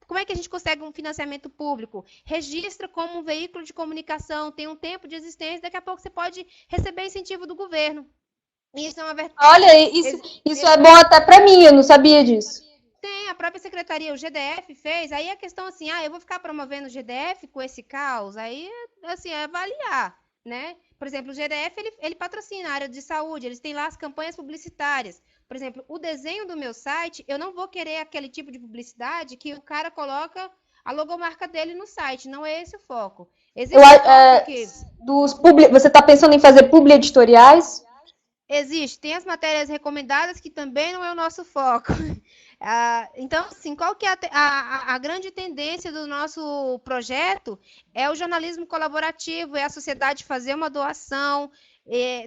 como é que a gente consegue um financiamento público? Registra como um veículo de comunicação, tem um tempo de existência, daqui a pouco você pode receber incentivo do governo. Isso é uma vertente. Olha, isso é bom até para mim, eu não sabia disso. Tem, a própria secretaria, o GDF fez, aí a questão assim, eu vou ficar promovendo o GDF com esse caos, aí, assim, é avaliar, né? Por exemplo, o GDF, ele patrocina a área de saúde, eles têm lá as campanhas publicitárias. Por exemplo, o desenho do meu site, eu não vou querer aquele tipo de publicidade que o cara coloca a logomarca dele no site, não é esse o foco. Você está pensando em fazer publi editoriais? Existe, tem as matérias recomendadas, que também não é o nosso foco. Então, assim, qual que é a grande tendência do nosso projeto? É o jornalismo colaborativo, é a sociedade fazer uma doação.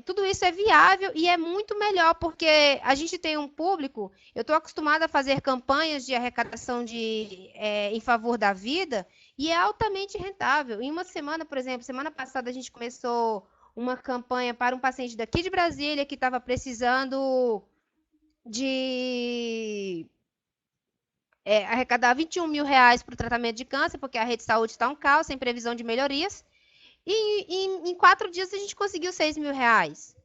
Tudo isso é viável e é muito melhor, porque a gente tem um público. Eu estou acostumada a fazer campanhas de arrecadação em favor da vida, e é altamente rentável. Em uma semana, por exemplo, semana passada a gente começou uma campanha para um paciente daqui de Brasília que estava precisando de arrecadar 21 mil reais para o tratamento de câncer, porque a rede de saúde está um caos, sem previsão de melhorias. E em 4 dias a gente conseguiu 6 mil reais.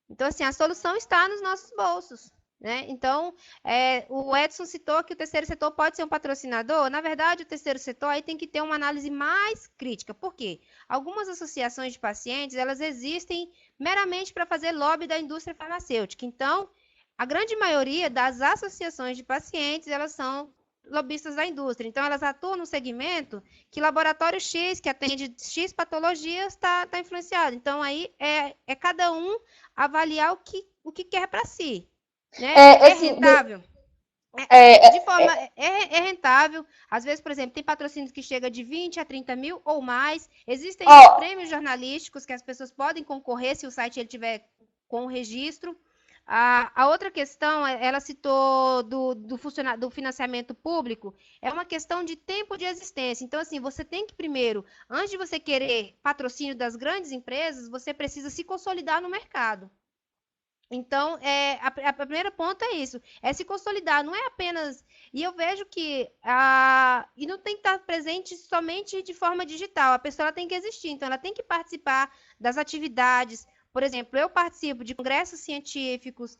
Então, assim, a solução está nos nossos bolsos. Né? Então, o Edson citou que o terceiro setor pode ser um patrocinador. Na verdade, o terceiro setor aí tem que ter uma análise mais crítica. Por quê? Algumas associações de pacientes, elas existem meramente para fazer lobby da indústria farmacêutica. Então, a grande maioria das associações de pacientes, elas são lobistas da indústria. Então, elas atuam no segmento que laboratório X, que atende X patologias, está influenciado. Então, aí é cada um avaliar o que quer para si. Né? Rentável? É rentável. Às vezes, por exemplo, tem patrocínios que chega de 20 a 30 mil ou mais. Existem prêmios jornalísticos que as pessoas podem concorrer se o site ele tiver com o registro. A outra questão, ela citou do financiamento público, é uma questão de tempo de existência. Então, assim, você tem que primeiro, antes de você querer patrocínio das grandes empresas, você precisa se consolidar no mercado. Então, a primeira ponto é isso, é se consolidar, não é apenas... E eu vejo que e não tem que estar presente somente de forma digital, a pessoa ela tem que existir, então ela tem que participar das atividades. Por exemplo, eu participo de congressos científicos,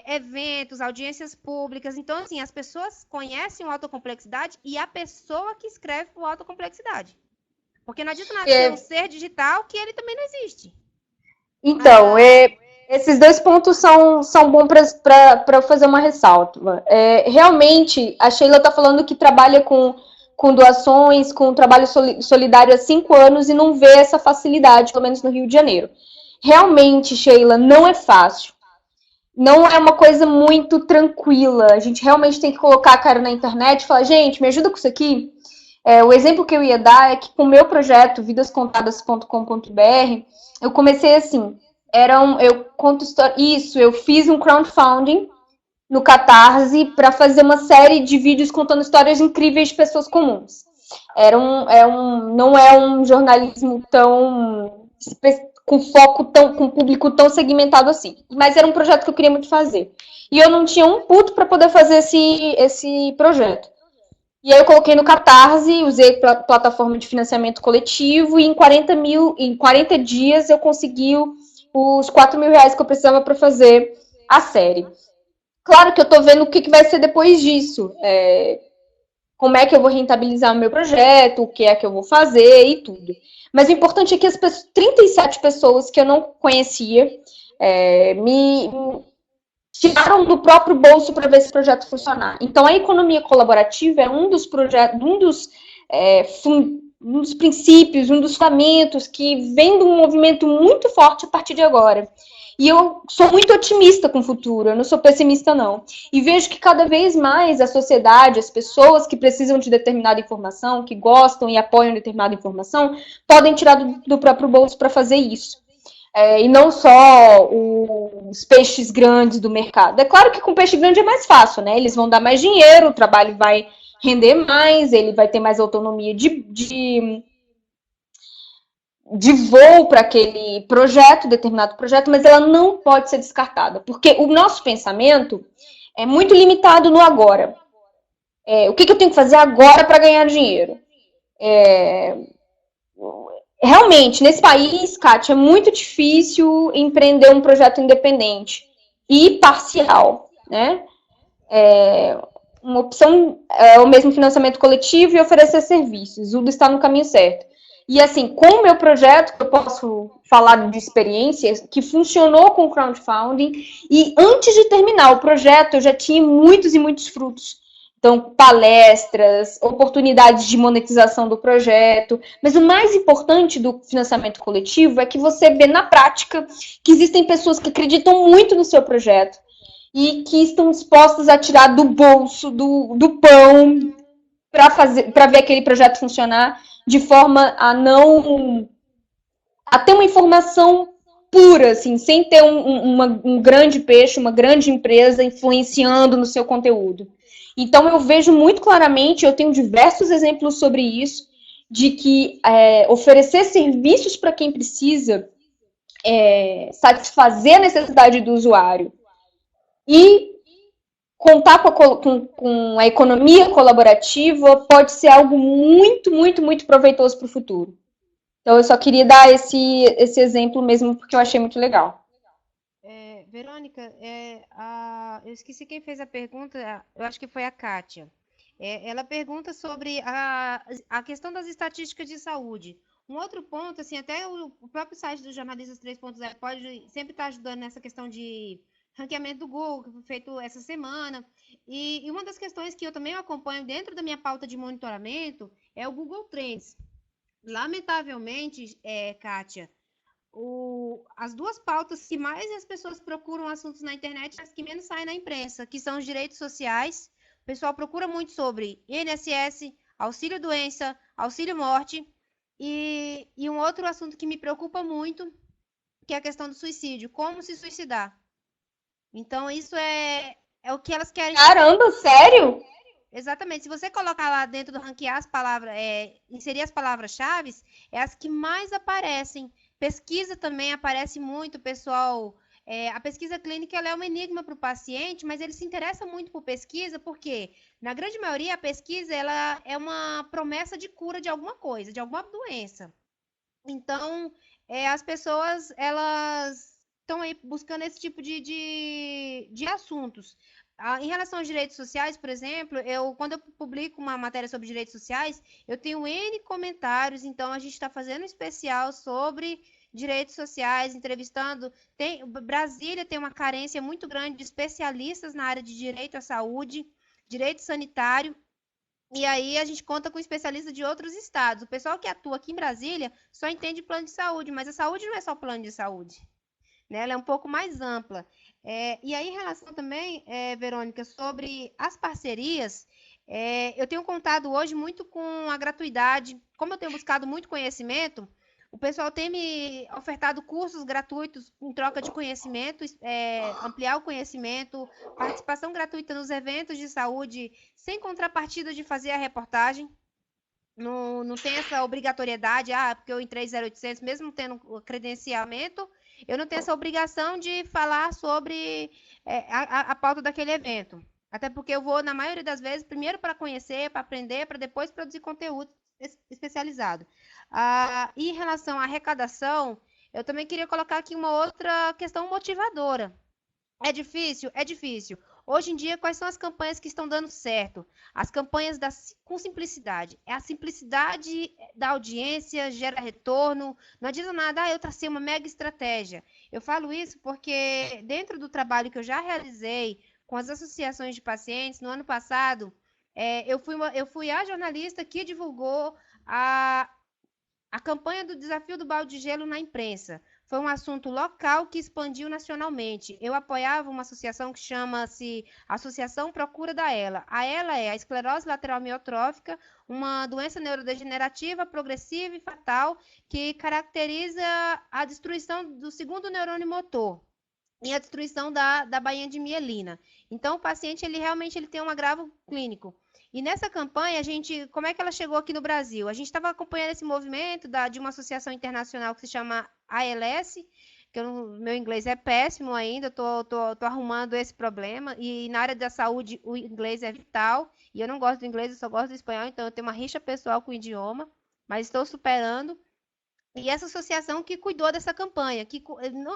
eventos, audiências públicas. Então, assim, as pessoas conhecem o autocomplexidade e a pessoa que escreve o autocomplexidade. Porque não adianta nada ter um ser digital que ele também não existe. Então, esses dois pontos são bons para eu fazer uma ressalva. Realmente, a Sheila está falando que trabalha com doações, com trabalho solidário há 5 anos e não vê essa facilidade, pelo menos no Rio de Janeiro. Realmente, Sheila, não é fácil. Não é uma coisa muito tranquila. A gente realmente tem que colocar a cara na internet e falar, gente, me ajuda com isso aqui. O exemplo que eu ia dar é que com o meu projeto, vidascontadas.com.br, eu comecei assim, eu conto história, eu fiz um crowdfunding no Catarse para fazer uma série de vídeos contando histórias incríveis de pessoas comuns. Não é um jornalismo tão com foco com público tão segmentado assim, mas era um projeto que eu queria muito fazer. E eu não tinha um puto para poder fazer esse projeto. E aí eu coloquei no Catarse, usei plataforma de financiamento coletivo e em 40 dias eu consegui os 4 mil reais que eu precisava para fazer a série. Claro que eu tô vendo o que vai ser depois disso. Como é que eu vou rentabilizar o meu projeto, o que é que eu vou fazer e tudo. Mas o importante é que as 37 pessoas que eu não conhecia me tiraram do próprio bolso para ver esse projeto funcionar. Então, a economia colaborativa é um dos projetos, um dos princípios, um dos fundamentos que vem de um movimento muito forte a partir de agora. E eu sou muito otimista com o futuro, eu não sou pessimista, não. E vejo que cada vez mais a sociedade, as pessoas que precisam de determinada informação, que gostam e apoiam determinada informação, podem tirar do próprio bolso para fazer isso. E não só os peixes grandes do mercado. É claro que com peixe grande é mais fácil, né? Eles vão dar mais dinheiro, o trabalho vai render mais, ele vai ter mais autonomia de voo para aquele projeto, determinado projeto, mas ela não pode ser descartada, porque o nosso pensamento é muito limitado no agora. O que eu tenho que fazer agora para ganhar dinheiro? Realmente, nesse país, Kátia, é muito difícil empreender um projeto independente e parcial, né? Uma opção é o mesmo financiamento coletivo e oferecer serviços. O está no caminho certo. E assim, com o meu projeto, eu posso falar de experiências que funcionou com crowdfunding e antes de terminar o projeto, eu já tinha muitos e muitos frutos. Então, palestras, oportunidades de monetização do projeto. Mas o mais importante do financiamento coletivo é que você vê na prática que existem pessoas que acreditam muito no seu projeto e que estão dispostas a tirar do bolso, do pão, para ver aquele projeto funcionar de forma a ter uma informação pura, assim, sem ter um grande peixe, uma grande empresa influenciando no seu conteúdo. Então, eu vejo muito claramente, eu tenho diversos exemplos sobre isso, de que oferecer serviços para quem precisa satisfazer a necessidade do usuário e contar com a economia colaborativa pode ser algo muito, muito, muito proveitoso para o futuro. Então, eu só queria dar esse exemplo mesmo, porque eu achei muito legal. Verônica, eu esqueci quem fez a pergunta, eu acho que foi a Kátia. Ela pergunta sobre a questão das estatísticas de saúde. Um outro ponto, assim, até o próprio site do Jornalistas 3.0 pode sempre estar ajudando nessa questão de ranqueamento do Google, que foi feito essa semana. E uma das questões que eu também acompanho dentro da minha pauta de monitoramento é o Google Trends. Lamentavelmente, Kátia, as duas pautas que mais as pessoas procuram assuntos na internet, as que menos saem na imprensa, que são os direitos sociais. O pessoal procura muito sobre INSS, auxílio-doença, auxílio-morte. E um outro assunto que me preocupa muito, que é a questão do suicídio. Como se suicidar? Então, isso é o que elas querem. Caramba, sério? Exatamente. Se você colocar lá dentro do ranquear as palavras, inserir as palavras-chave, é as que mais aparecem. Pesquisa também aparece muito, pessoal A pesquisa clínica ela é um enigma para o paciente, mas ele se interessa muito por pesquisa porque, na grande maioria, a pesquisa ela é uma promessa de cura de alguma coisa, de alguma doença. Então, as pessoas, elas estão aí buscando esse tipo de assuntos. Em relação aos direitos sociais, por exemplo, quando eu publico uma matéria sobre direitos sociais, eu tenho N comentários, então a gente está fazendo um especial sobre direitos sociais, entrevistando. Brasília tem uma carência muito grande de especialistas na área de direito à saúde, direito sanitário, e aí a gente conta com especialistas de outros estados. O pessoal que atua aqui em Brasília só entende plano de saúde, mas a saúde não é só plano de saúde, né? Ela é um pouco mais ampla. E aí, em relação também, Verônica, sobre as parcerias, eu tenho contado hoje muito com a gratuidade. Como eu tenho buscado muito conhecimento, o pessoal tem me ofertado cursos gratuitos em troca de conhecimento, ampliar o conhecimento, participação gratuita nos eventos de saúde, sem contrapartida de fazer a reportagem. Não tem essa obrigatoriedade, porque eu entrei 0800, mesmo tendo o credenciamento, eu não tenho essa obrigação de falar sobre a pauta daquele evento. Até porque eu vou, na maioria das vezes, primeiro para conhecer, para aprender, para depois produzir conteúdo especializado. E em relação à arrecadação, eu também queria colocar aqui uma outra questão motivadora. É difícil? É difícil. Hoje em dia, quais são as campanhas que estão dando certo? As campanhas com simplicidade. A simplicidade da audiência gera retorno. Não adianta nada, eu tracei uma mega estratégia. Eu falo isso porque dentro do trabalho que eu já realizei com as associações de pacientes, no ano passado, eu fui a jornalista que divulgou a campanha do desafio do balde de gelo na imprensa. Foi um assunto local que expandiu nacionalmente. Eu apoiava uma associação que chama-se Associação Procura da ELA. A ELA é a esclerose lateral amiotrófica, uma doença neurodegenerativa, progressiva e fatal, que caracteriza a destruição do segundo neurônio motor e a destruição da bainha de mielina. Então, o paciente, ele tem um agravo clínico. E nessa campanha, como é que ela chegou aqui no Brasil? A gente estava acompanhando esse movimento de uma associação internacional que se chama ALS, que meu inglês é péssimo ainda, tô arrumando esse problema, e na área da saúde o inglês é vital, e eu não gosto do inglês, eu só gosto do espanhol, então eu tenho uma rixa pessoal com o idioma, mas estou superando. E essa associação que cuidou dessa campanha,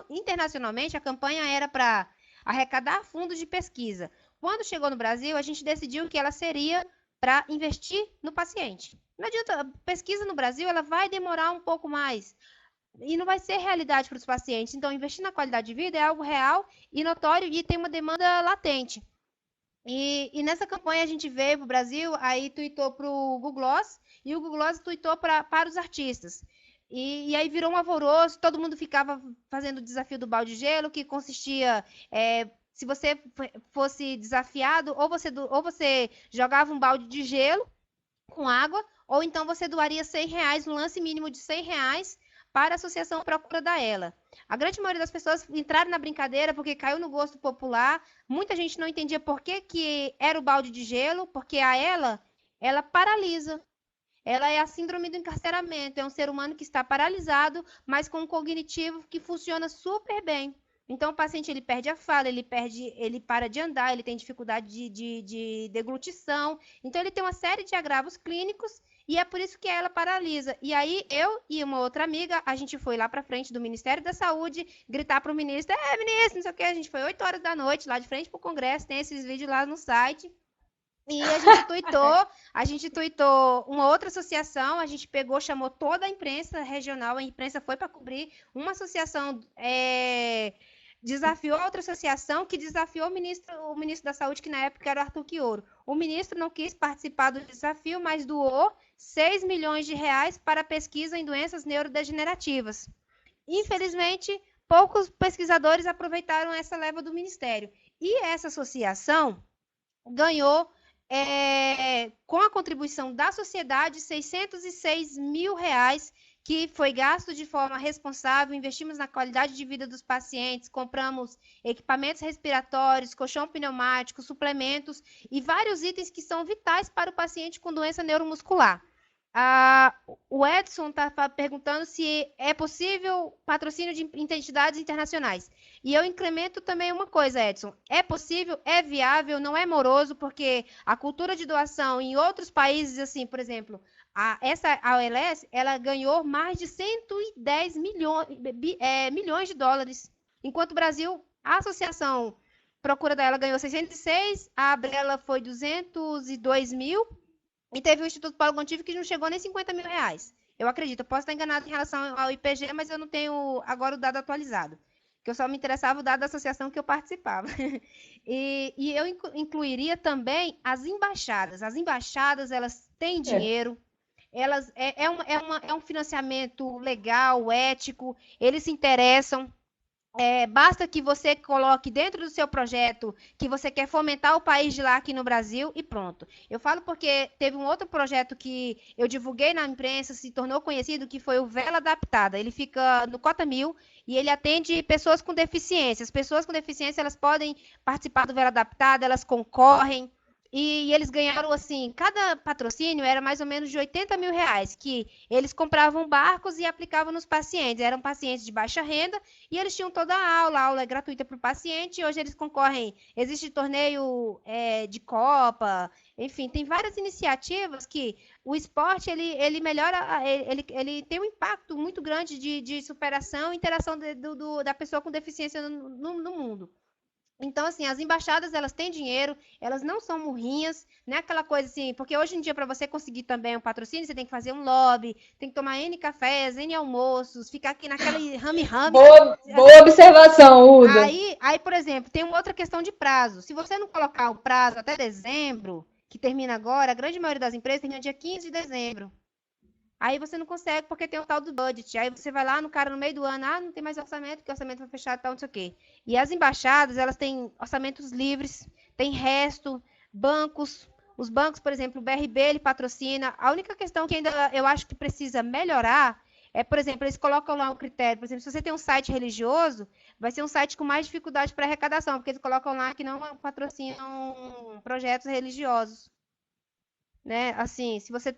internacionalmente a campanha era para arrecadar fundos de pesquisa. Quando chegou no Brasil, a gente decidiu que ela seria para investir no paciente. Não adianta, a pesquisa no Brasil ela vai demorar um pouco mais e não vai ser realidade para os pacientes. Então, investir na qualidade de vida é algo real e notório e tem uma demanda latente. E nessa campanha a gente veio para o Brasil, aí tuitou para o Google Gloss e o Google Gloss tuitou para os artistas. E aí virou um alvoroço, todo mundo ficava fazendo o desafio do balde de gelo, que consistia, se você fosse desafiado, ou você jogava um balde de gelo com água, ou então você doaria R$ 100, um lance mínimo de R$ 100 para a Associação Procura da ELA. A grande maioria das pessoas entraram na brincadeira porque caiu no gosto popular, muita gente não entendia por que era o balde de gelo, porque a ELA, ela paralisa. Ela é a síndrome do encarceramento, é um ser humano que está paralisado, mas com um cognitivo que funciona super bem. Então, o paciente ele perde a fala, ele para de andar, ele tem dificuldade de deglutição. Então, ele tem uma série de agravos clínicos e é por isso que ela paralisa. E aí, eu e uma outra amiga, a gente foi lá para frente do Ministério da Saúde, gritar para o ministro, ministro, não sei o que, a gente foi 8 horas da noite, lá de frente para o Congresso, tem esses vídeos lá no site. E a gente tuitou uma outra associação, a gente pegou, chamou toda a imprensa regional, a imprensa foi para cobrir, uma associação desafiou a outra associação, que desafiou o ministro da Saúde, que na época era o Arthur Quioro. O ministro não quis participar do desafio, mas doou R$ 6 milhões para pesquisa em doenças neurodegenerativas. Infelizmente, poucos pesquisadores aproveitaram essa leva do ministério. E essa associação ganhou, com a contribuição da sociedade, R$ 606 mil, que foi gasto de forma responsável, investimos na qualidade de vida dos pacientes, compramos equipamentos respiratórios, colchão pneumático, suplementos e vários itens que são vitais para o paciente com doença neuromuscular. O Edson está perguntando se é possível patrocínio de entidades internacionais. E eu incremento também uma coisa, Edson. É possível, é viável, não é moroso, porque a cultura de doação em outros países, assim, por exemplo, a OLS, ela ganhou mais de 110 milhões de dólares. Enquanto o Brasil, a associação Procura dela ganhou 606, a Abrela foi 202 mil, e teve o Instituto Paulo Gontijo que não chegou nem 50 mil reais. Eu acredito, eu posso estar enganado em relação ao IPG, mas eu não tenho agora o dado atualizado. Que eu só me interessava o dado da associação que eu participava. E eu incluiria também as embaixadas. As embaixadas, elas têm dinheiro, elas é um financiamento legal, ético, eles se interessam. Basta que você coloque dentro do seu projeto que você quer fomentar o país de lá aqui no Brasil e pronto. Eu falo porque teve um outro projeto que eu divulguei na imprensa, se tornou conhecido, que foi o Vela Adaptada. Ele fica no Cota Mil e ele atende pessoas com deficiência. As pessoas com deficiência, elas podem participar do Vela Adaptada, elas concorrem. E eles ganharam, assim, cada patrocínio era mais ou menos de 80 mil reais, que eles compravam barcos e aplicavam nos pacientes. Eram pacientes de baixa renda e eles tinham toda a aula é gratuita para o paciente, e hoje eles concorrem, existe torneio de Copa, enfim, tem várias iniciativas que o esporte, ele melhora, ele tem um impacto muito grande de superação e interação da pessoa com deficiência no mundo. Então, assim, as embaixadas, elas têm dinheiro, elas não são murrinhas, não é aquela coisa assim, porque hoje em dia, para você conseguir também um patrocínio, você tem que fazer um lobby, tem que tomar N cafés, N almoços, ficar aqui naquele rame-rame. Boa observação, Uda. Aí, por exemplo, tem uma outra questão de prazo. Se você não colocar o prazo até dezembro, que termina agora, a grande maioria das empresas termina dia 15 de dezembro. Aí você não consegue porque tem o tal do budget. Aí você vai lá no cara no meio do ano, não tem mais orçamento, porque o orçamento vai fechar, tal, não sei o quê. E as embaixadas, elas têm orçamentos livres, tem resto, bancos. Os bancos, por exemplo, o BRB, ele patrocina. A única questão que ainda eu acho que precisa melhorar é, por exemplo, eles colocam lá um critério. Por exemplo, se você tem um site religioso, vai ser um site com mais dificuldade para arrecadação, porque eles colocam lá que não patrocinam projetos religiosos. Né? Assim, se você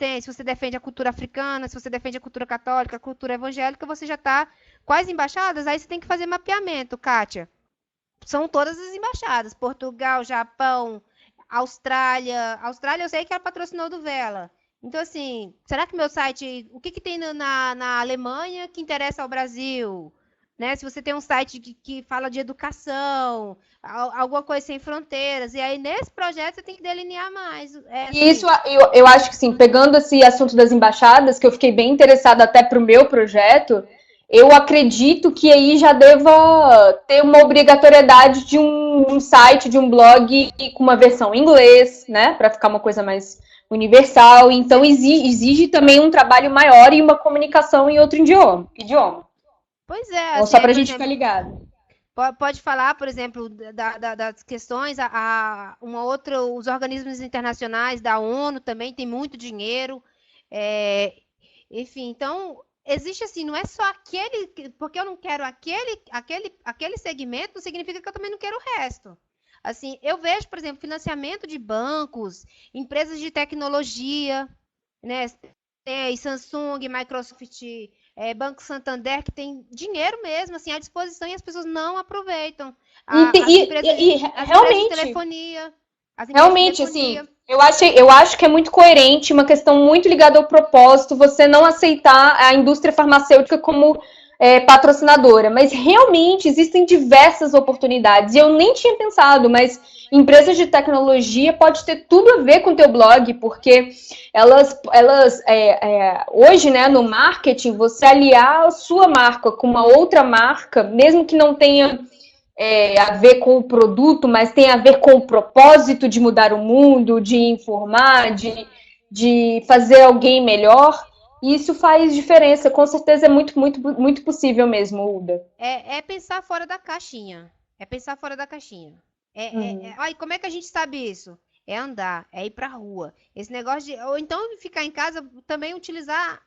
defende a cultura africana, se você defende a cultura católica, a cultura evangélica, você já está com as embaixadas, aí você tem que fazer mapeamento, Kátia. São todas as embaixadas, Portugal, Japão, Austrália. Austrália eu sei que ela patrocinou do Vela. Então, assim, será que meu site, o que tem na Alemanha que interessa ao Brasil? Né? Se você tem um site que fala de educação, alguma coisa sem fronteiras, e aí nesse projeto você tem que delinear mais. E isso, eu acho que sim, pegando esse assunto das embaixadas, que eu fiquei bem interessada até para o meu projeto, eu acredito que aí já deva ter uma obrigatoriedade de um site, de um blog com uma versão em inglês, né, para ficar uma coisa mais universal. Então exige também um trabalho maior e uma comunicação em outro idioma. Pois é. Então, só para a gente ficar ligado. Pode falar, por exemplo, das questões, os organismos internacionais da ONU também tem muito dinheiro. Enfim, então, existe assim, não é só aquele, porque eu não quero aquele segmento, não significa que eu também não quero o resto. Assim, eu vejo, por exemplo, financiamento de bancos, empresas de tecnologia, né? Tem Samsung, Microsoft, Banco Santander, que tem dinheiro mesmo, assim, à disposição, e as pessoas não aproveitam. As empresas de telefonia. Realmente, assim, eu acho que é muito coerente, uma questão muito ligada ao propósito, você não aceitar a indústria farmacêutica como patrocinadora, mas realmente existem diversas oportunidades, e eu nem tinha pensado, mas empresas de tecnologia pode ter tudo a ver com o teu blog, porque elas hoje, né, no marketing, você aliar a sua marca com uma outra marca, mesmo que não tenha a ver com o produto, mas tem a ver com o propósito de mudar o mundo, de informar, de fazer alguém melhor. E isso faz diferença, com certeza é muito, muito, muito possível mesmo, Uda. É pensar fora da caixinha. É pensar fora da caixinha. Ai, como é que a gente sabe isso? É andar, é ir pra rua. Esse negócio de. Ou então ficar em casa, também utilizar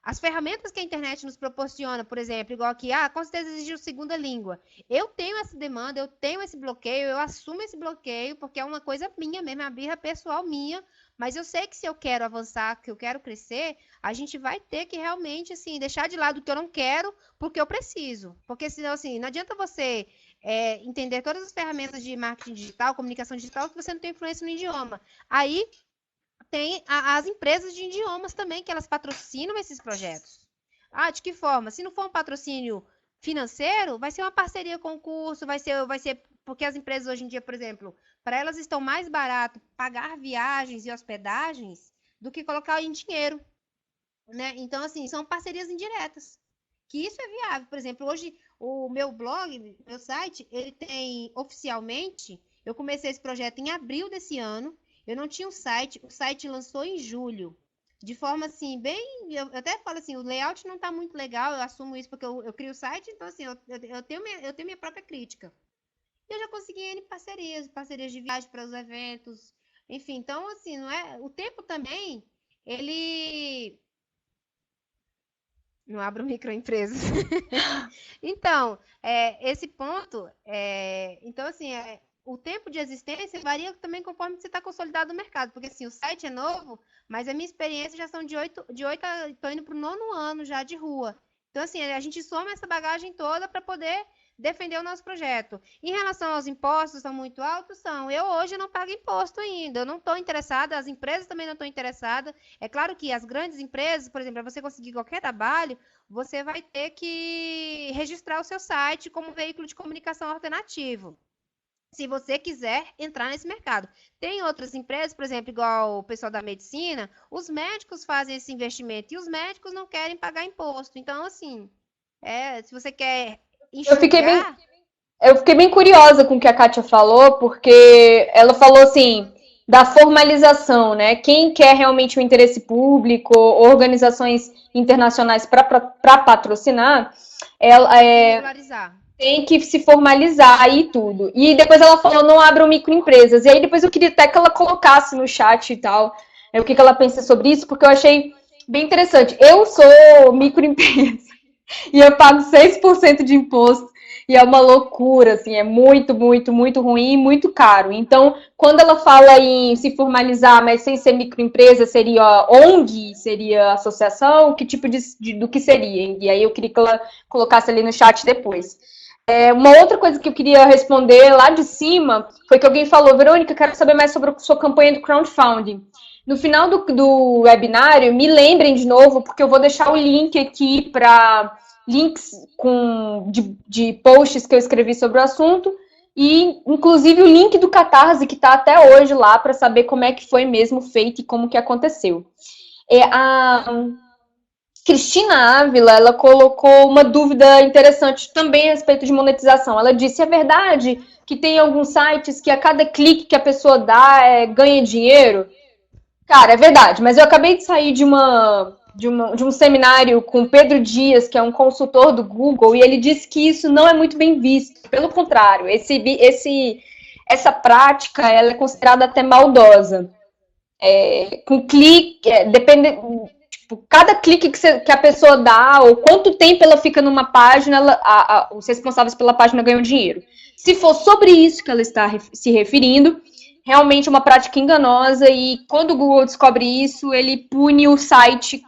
As ferramentas que a internet nos proporciona, por exemplo, igual aqui, com certeza exige uma segunda língua. Eu tenho essa demanda, eu tenho esse bloqueio, eu assumo esse bloqueio, porque é uma coisa minha mesmo, é uma birra pessoal minha, mas eu sei que se eu quero avançar, que eu quero crescer, a gente vai ter que realmente, assim, deixar de lado o que eu não quero, porque eu preciso. Porque senão, assim, não adianta você entender todas as ferramentas de marketing digital, comunicação digital, que você não tem influência no idioma. Aí tem as empresas de idiomas também, que elas patrocinam esses projetos. De que forma? Se não for um patrocínio financeiro, vai ser uma parceria com o curso, vai ser porque as empresas hoje em dia, por exemplo, para elas estão mais barato pagar viagens e hospedagens do que colocar em dinheiro, né? Então, assim, são parcerias indiretas, que isso é viável. Por exemplo, hoje o meu blog, meu site, ele tem oficialmente, eu comecei esse projeto em abril desse ano. Eu não tinha um site, o site lançou em julho, de forma assim, eu até falo assim, o layout não está muito legal, eu assumo isso porque eu crio o site, então assim, eu tenho minha própria crítica. E eu já consegui N parcerias de viagem para os eventos, enfim, então assim, não é, o tempo também, ele não abre microempresas. Então, esse ponto, então assim, o tempo de existência varia também conforme você está consolidado no mercado, porque assim, o site é novo, mas a minha experiência já são de 8 estou indo para o 9º ano já de rua. Então, assim, a gente soma essa bagagem toda para poder defender o nosso projeto. Em relação aos impostos, são muito altos? São. Eu hoje não pago imposto ainda, eu não estou interessada, as empresas também não estão interessadas. É claro que as grandes empresas, por exemplo, para você conseguir qualquer trabalho, você vai ter que registrar o seu site como veículo de comunicação alternativo, se você quiser entrar nesse mercado. Tem outras empresas, por exemplo, igual o pessoal da medicina, os médicos fazem esse investimento e os médicos não querem pagar imposto. Então, assim, se você quer enxugar... Eu fiquei bem curiosa com o que a Kátia falou, porque ela falou assim, da formalização, né? Quem quer realmente o interesse público, organizações internacionais para patrocinar, tem que se formalizar aí tudo. E depois ela falou, não abram microempresas. E aí depois eu queria até que ela colocasse no chat e tal, o que ela pensa sobre isso, porque eu achei bem interessante. Eu sou microempresa e eu pago 6% de imposto. E é uma loucura, assim, é muito, muito, muito ruim e muito caro. Então, quando ela fala em se formalizar, mas sem ser microempresa, seria ONG, seria associação? Que tipo do que seria? E aí eu queria que ela colocasse ali no chat depois. Uma outra coisa que eu queria responder lá de cima foi que alguém falou, Verônica, quero saber mais sobre a sua campanha do crowdfunding. No final do webinário, me lembrem de novo, porque eu vou deixar o link aqui para links de posts que eu escrevi sobre o assunto e, inclusive, o link do Catarse, que está até hoje lá, para saber como é que foi mesmo feito e como que aconteceu. A Cristina Ávila, ela colocou uma dúvida interessante também a respeito de monetização. Ela disse, é verdade que tem alguns sites que a cada clique que a pessoa dá ganha dinheiro? Cara, é verdade, mas eu acabei de sair de um seminário com Pedro Dias, que é um consultor do Google, e ele disse que isso não é muito bem visto. Pelo contrário, essa prática ela é considerada até maldosa. Com clique, cada clique que a pessoa dá, ou quanto tempo ela fica numa página, os responsáveis pela página ganham dinheiro. Se for sobre isso que ela está se referindo, realmente é uma prática enganosa, e quando o Google descobre isso, ele pune o site,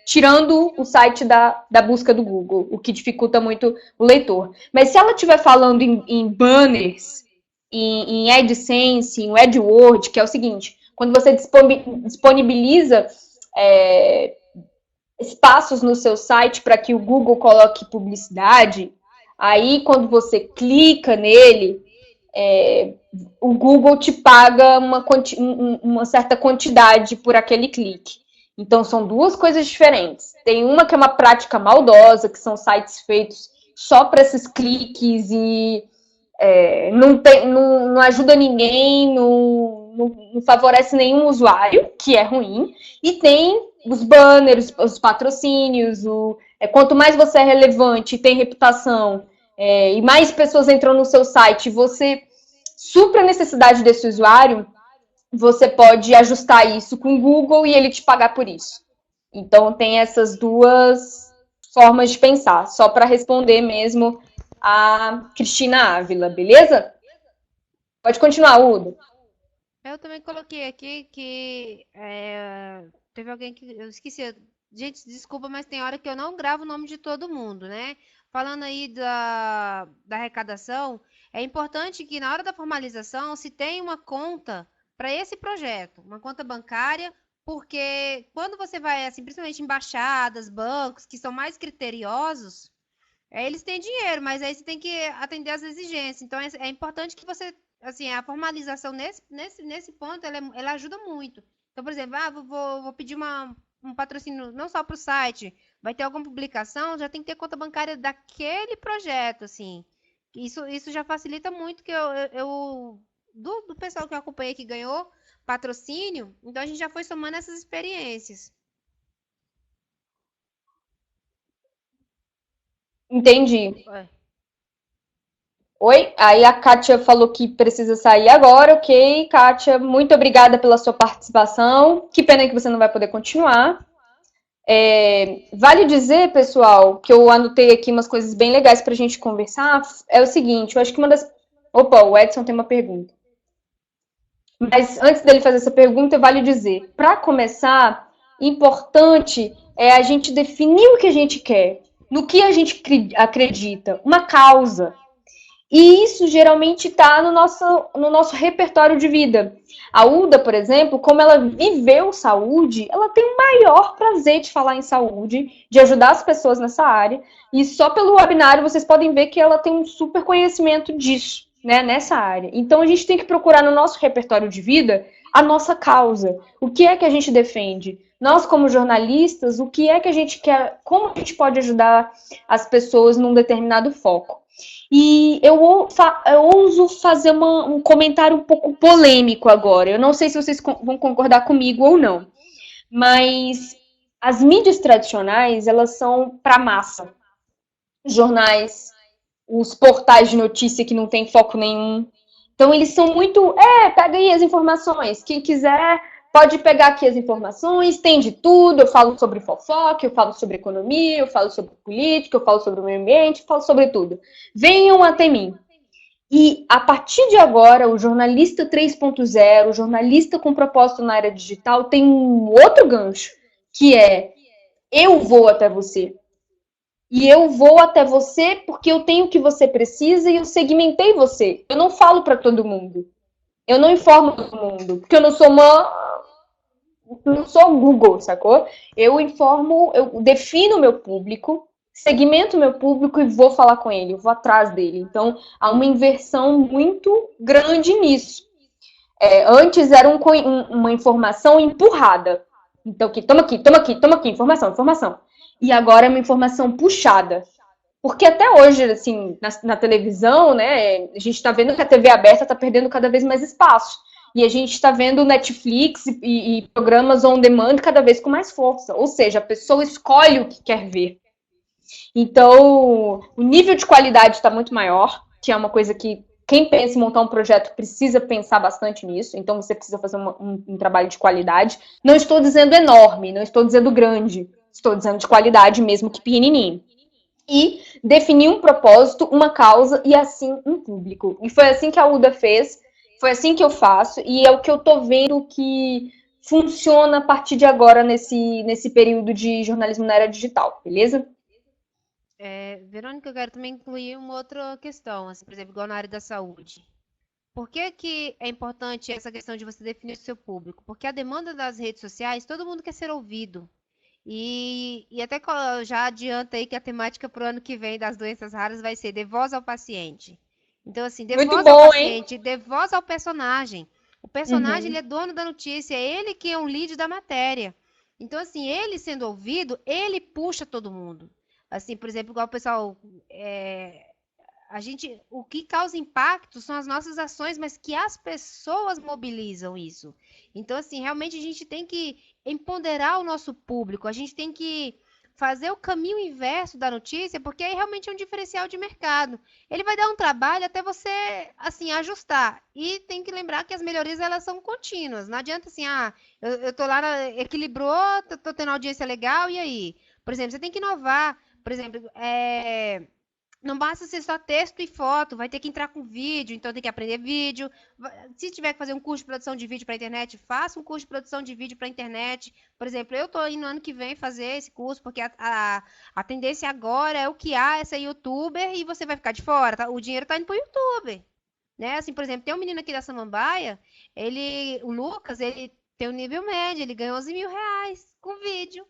tirando o site da busca do Google, o que dificulta muito o leitor. Mas se ela estiver falando em banners, em AdSense, em AdWords, que é o seguinte, quando você disponibiliza espaços no seu site para que o Google coloque publicidade, aí quando você clica nele, o Google te paga uma certa quantidade por aquele clique. Então, são duas coisas diferentes. Tem uma que é uma prática maldosa, que são sites feitos só para esses cliques e não ajuda ninguém, não favorece nenhum usuário, que é ruim. E tem os banners, os patrocínios, quanto mais você é relevante, tem reputação, e mais pessoas entram no seu site, você supra a necessidade desse usuário, você pode ajustar isso com o Google e ele te pagar por isso. Então, tem essas duas formas de pensar, só para responder mesmo a Cristina Ávila, beleza? Pode continuar, Udo. Eu também coloquei aqui que teve alguém que eu esqueci. Gente, desculpa, mas tem hora que eu não gravo o nome de todo mundo, né? Falando aí da arrecadação, é importante que na hora da formalização se tenha uma conta para esse projeto, uma conta bancária, porque quando você vai, assim, principalmente embaixadas, bancos, que são mais criteriosos, eles têm dinheiro, mas aí você tem que atender às exigências. Então, é importante que você, assim, a formalização nesse ponto, ela ajuda muito. Então, por exemplo, vou pedir um patrocínio não só para o site, vai ter alguma publicação, já tem que ter conta bancária daquele projeto, assim. Isso já facilita muito que do pessoal que eu acompanhei que ganhou patrocínio, então a gente já foi somando essas experiências. Entendi. É. Oi? Aí a Kátia falou que precisa sair agora, ok. Kátia, muito obrigada pela sua participação. Que pena que você não vai poder continuar. Vale dizer, pessoal, que eu anotei aqui umas coisas bem legais para a gente conversar. É o seguinte, eu acho que uma das. Opa, o Edson tem uma pergunta. Mas antes dele fazer essa pergunta, vale dizer, para começar, importante é a gente definir o que a gente quer, no que a gente acredita, uma causa. E isso geralmente está no nosso repertório de vida. A Uda, por exemplo, como ela viveu saúde, ela tem o maior prazer de falar em saúde, de ajudar as pessoas nessa área. E só pelo webinário vocês podem ver que ela tem um super conhecimento disso, né, nessa área. Então a gente tem que procurar no nosso repertório de vida a nossa causa. O que é que a gente defende? Nós, como jornalistas, o que é que a gente quer, como a gente pode ajudar as pessoas num determinado foco. E eu ouso fazer um comentário um pouco polêmico agora. Eu não sei se vocês vão concordar comigo ou não, mas as mídias tradicionais, elas são para massa. Jornais, os portais de notícia que não tem foco nenhum. Então, eles são muito. Pega aí as informações. Quem quiser pode pegar aqui as informações, tem de tudo. Eu falo sobre fofoca, eu falo sobre economia, eu falo sobre política, eu falo sobre o meio ambiente, eu falo sobre tudo. Venham até mim. E a partir de agora, o jornalista 3.0, o jornalista com propósito na área digital, tem um outro gancho, que é eu vou até você. E eu vou até você porque eu tenho o que você precisa e eu segmentei você. Eu não falo para todo mundo. Eu não informo todo mundo, porque eu não sou não sou Google, sacou? Eu informo, eu defino o meu público, segmento o meu público e vou falar com ele, eu vou atrás dele. Então, há uma inversão muito grande nisso. Antes era uma informação empurrada. Então, toma aqui, toma aqui, toma aqui, informação, informação. E agora é uma informação puxada. Porque até hoje, assim, na televisão, né, a gente está vendo que a TV aberta está perdendo cada vez mais espaço. E a gente está vendo Netflix e programas on demand cada vez com mais força. Ou seja, a pessoa escolhe o que quer ver. Então, o nível de qualidade está muito maior, que é uma coisa que quem pensa em montar um projeto precisa pensar bastante nisso. Então, você precisa fazer um trabalho de qualidade. Não estou dizendo enorme, não estou dizendo grande. Estou dizendo de qualidade mesmo que pequenininho. E definir um propósito, uma causa e assim um público. E foi assim que a Uda fez, foi assim que eu faço e é o que eu tô vendo que funciona a partir de agora nesse período de jornalismo na era digital, beleza? Verônica, eu quero também incluir uma outra questão, assim, por exemplo, igual na área da saúde. Por que que é importante essa questão de você definir o seu público? Porque a demanda das redes sociais, todo mundo quer ser ouvido. E até já adianta aí que a temática para o ano que vem das doenças raras vai ser dê voz ao paciente. Então, assim, dê Muito voz ao bom, hein? paciente, dê voz ao personagem. O personagem, ele Uhum. é dono da notícia, é ele que é um lead da matéria. Então, assim, ele sendo ouvido, ele puxa todo mundo. Assim, por exemplo, igual o pessoal, o que causa impacto são as nossas ações, mas que as pessoas mobilizam isso. Então, assim, realmente a gente tem que empoderar o nosso público, a gente tem que fazer o caminho inverso da notícia, porque aí realmente é um diferencial de mercado. Ele vai dar um trabalho até você, assim, ajustar. E tem que lembrar que as melhorias, elas são contínuas. Não adianta assim, eu tô lá, equilibrou, tô tendo audiência legal, e aí? Por exemplo, você tem que inovar. Por exemplo, não basta ser só texto e foto, vai ter que entrar com vídeo, então tem que aprender vídeo. Se tiver que fazer um curso de produção de vídeo para a internet, faça um curso de produção de vídeo para a internet. Por exemplo, eu estou indo no ano que vem fazer esse curso, porque a tendência agora é o que há, essa youtuber, e você vai ficar de fora, tá? O dinheiro está indo para o youtuber. Né? Assim, por exemplo, tem um menino aqui da Samambaia, o Lucas, ele tem um nível médio, ele ganhou 11 mil reais com vídeo.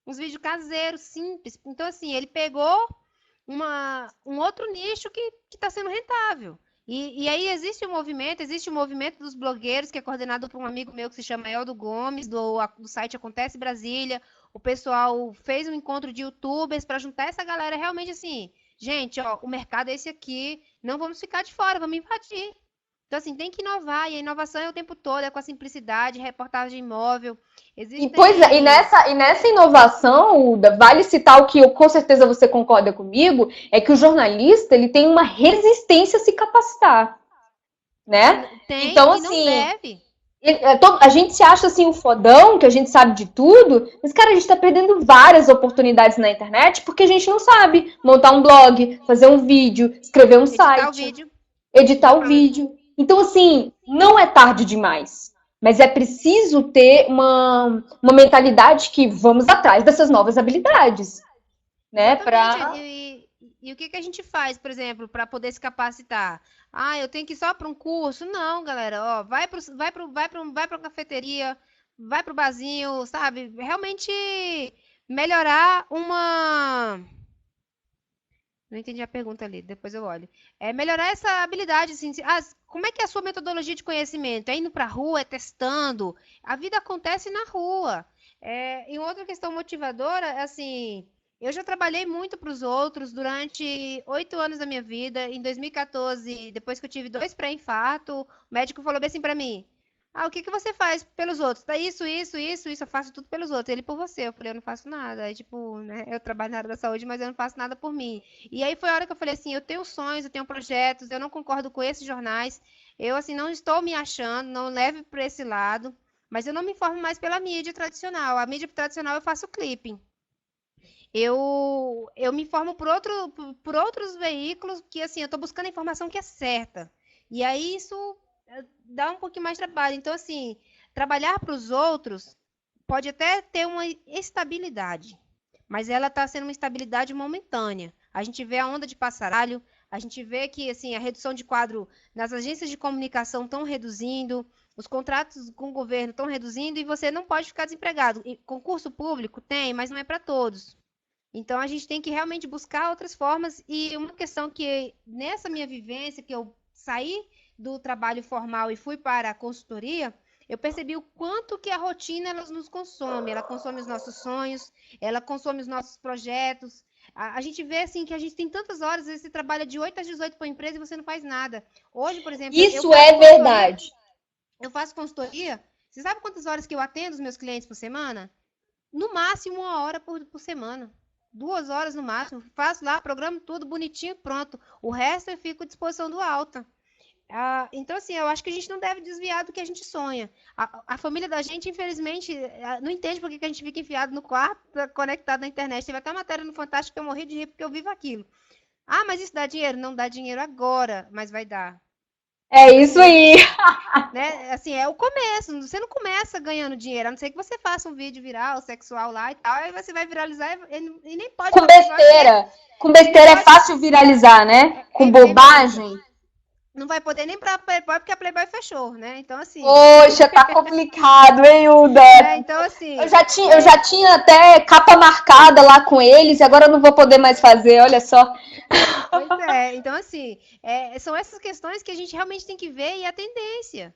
Uns vídeos caseiros, simples. Então, assim, ele pegou um outro nicho que está sendo rentável. E aí existe o movimento dos blogueiros, que é coordenado por um amigo meu que se chama Eldo Gomes, do site Acontece Brasília. O pessoal fez um encontro de youtubers para juntar essa galera realmente assim, gente, ó, o mercado é esse aqui, não vamos ficar de fora, vamos invadir. Então, assim, tem que inovar, e a inovação é o tempo todo, é com a simplicidade, reportagem imóvel. E nessa inovação, Uda, vale citar o que com certeza você concorda comigo, é que o jornalista, ele tem uma resistência a se capacitar, né? Tem, então, e assim, não deve. A gente se acha assim o fodão, que a gente sabe de tudo, mas, cara, a gente tá perdendo várias oportunidades na internet porque a gente não sabe montar um blog, fazer um vídeo, escrever um site, editar o vídeo. Então, assim, não é tarde demais. Mas é preciso ter uma mentalidade que vamos atrás dessas novas habilidades. Né? E o que a gente faz, por exemplo, para poder se capacitar? Eu tenho que ir só para um curso? Não, galera. Ó, vai para uma cafeteria, vai para o barzinho, sabe? Realmente melhorar uma... Não entendi a pergunta ali, depois eu olho. Melhorar essa habilidade, assim, como é que é a sua metodologia de conhecimento? É indo para a rua, é testando? A vida acontece na rua. E outra questão motivadora é assim, eu já trabalhei muito para os outros durante 8 anos da minha vida. Em 2014, depois que eu tive 2 pré-infarto, o médico falou bem assim para mim, o que você faz pelos outros? Tá isso, eu faço tudo pelos outros. Ele por você. Eu falei, eu não faço nada. Aí, tipo, né, eu trabalho na área da saúde, mas eu não faço nada por mim. E aí foi a hora que eu falei assim, eu tenho sonhos, eu tenho projetos, eu não concordo com esses jornais. Eu, assim, não estou me achando, não levo para esse lado, mas eu não me informo mais pela mídia tradicional. A mídia tradicional eu faço clipping. Eu me informo por outros veículos que, assim, eu estou buscando a informação que é certa. E aí isso dá um pouquinho mais de trabalho. Então, assim, trabalhar para os outros pode até ter uma estabilidade, mas ela está sendo uma estabilidade momentânea. A gente vê a onda de passaralho, a gente vê que assim, a redução de quadro nas agências de comunicação estão reduzindo, os contratos com o governo estão reduzindo e você não pode ficar desempregado. E concurso público tem, mas não é para todos. Então, a gente tem que realmente buscar outras formas. E uma questão que, nessa minha vivência, que eu saí do trabalho formal e fui para a consultoria, eu percebi o quanto que a rotina ela nos consome. Ela consome os nossos sonhos, ela consome os nossos projetos. A gente vê assim que a gente tem tantas horas, às vezes você trabalha de 8 às 18 para a empresa e você não faz nada. Hoje, por exemplo, isso é verdade. Eu faço consultoria. Você sabe quantas horas que eu atendo os meus clientes por semana? No máximo 1 hora por semana. 2 horas no máximo. Faço lá, programo tudo bonitinho, pronto. O resto eu fico à disposição do alta. Então, assim, eu acho que a gente não deve desviar do que a gente sonha. A família da gente, infelizmente, não entende por que a gente fica enfiado no quarto, conectado na internet. Teve até matéria no Fantástico que eu morri de rir porque eu vivo aquilo. Mas isso dá dinheiro? Não dá dinheiro agora, mas vai dar. É isso aí. Né? Assim, é o começo. Você não começa ganhando dinheiro, a não ser que você faça um vídeo viral, sexual lá e tal, aí você vai viralizar e nem pode... Com besteira. Com besteira é fácil viralizar, né? Com bobagem. Não vai poder nem pra Playboy, porque a Playboy fechou, né? Então, assim... Poxa, tá complicado, hein, Uda? Então, assim... Eu já tinha até capa marcada lá com eles, e agora eu não vou poder mais fazer, olha só. Pois é, então, assim, são essas questões que a gente realmente tem que ver e a tendência.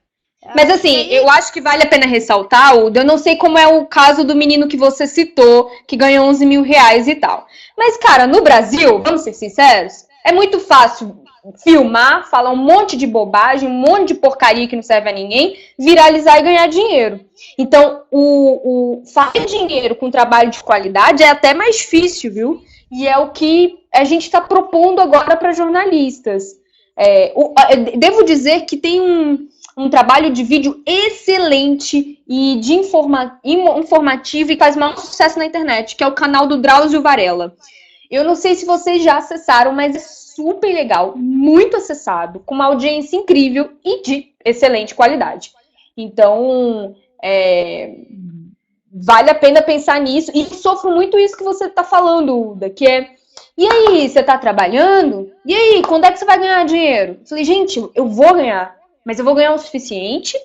Mas, assim, eu acho que vale a pena ressaltar, Uda, eu não sei como é o caso do menino que você citou, que ganhou 11 mil reais e tal. Mas, cara, no Brasil, vamos ser sinceros, é muito fácil filmar, falar um monte de bobagem, um monte de porcaria que não serve a ninguém, viralizar e ganhar dinheiro. Então, o fazer dinheiro com trabalho de qualidade é até mais difícil, viu? E é o que a gente está propondo agora para jornalistas. Devo dizer que tem um trabalho de vídeo excelente e de informativo e faz maior sucesso na internet, que é o canal do Drauzio Varela. Eu não sei se vocês já acessaram, mas é super legal, muito acessado, com uma audiência incrível e de excelente qualidade. Então, vale a pena pensar nisso. E sofro muito isso que você está falando, Uda, que é, e aí, você está trabalhando? E aí, quando é que você vai ganhar dinheiro? Eu falei, gente, eu vou ganhar, mas eu vou ganhar o suficiente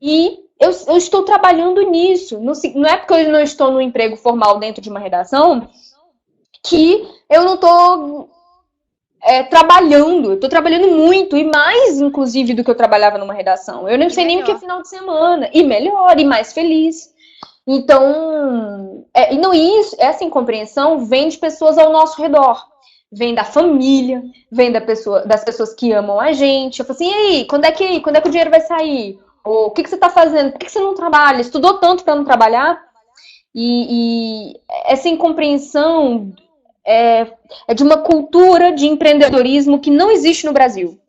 e eu estou trabalhando nisso. Não é porque eu não estou no emprego formal dentro de uma redação que eu não estou trabalhando. Eu estou trabalhando muito, e mais, inclusive, do que eu trabalhava numa redação. Eu não sei nem o que é final de semana. E melhor, e mais feliz. Então, essa incompreensão vem de pessoas ao nosso redor. Vem da família, vem das pessoas que amam a gente. Eu falo assim, e aí, quando é que o dinheiro vai sair? Ou, o que você está fazendo? Por que você não trabalha? Estudou tanto para não trabalhar? E essa incompreensão é de uma cultura de empreendedorismo que não existe no Brasil.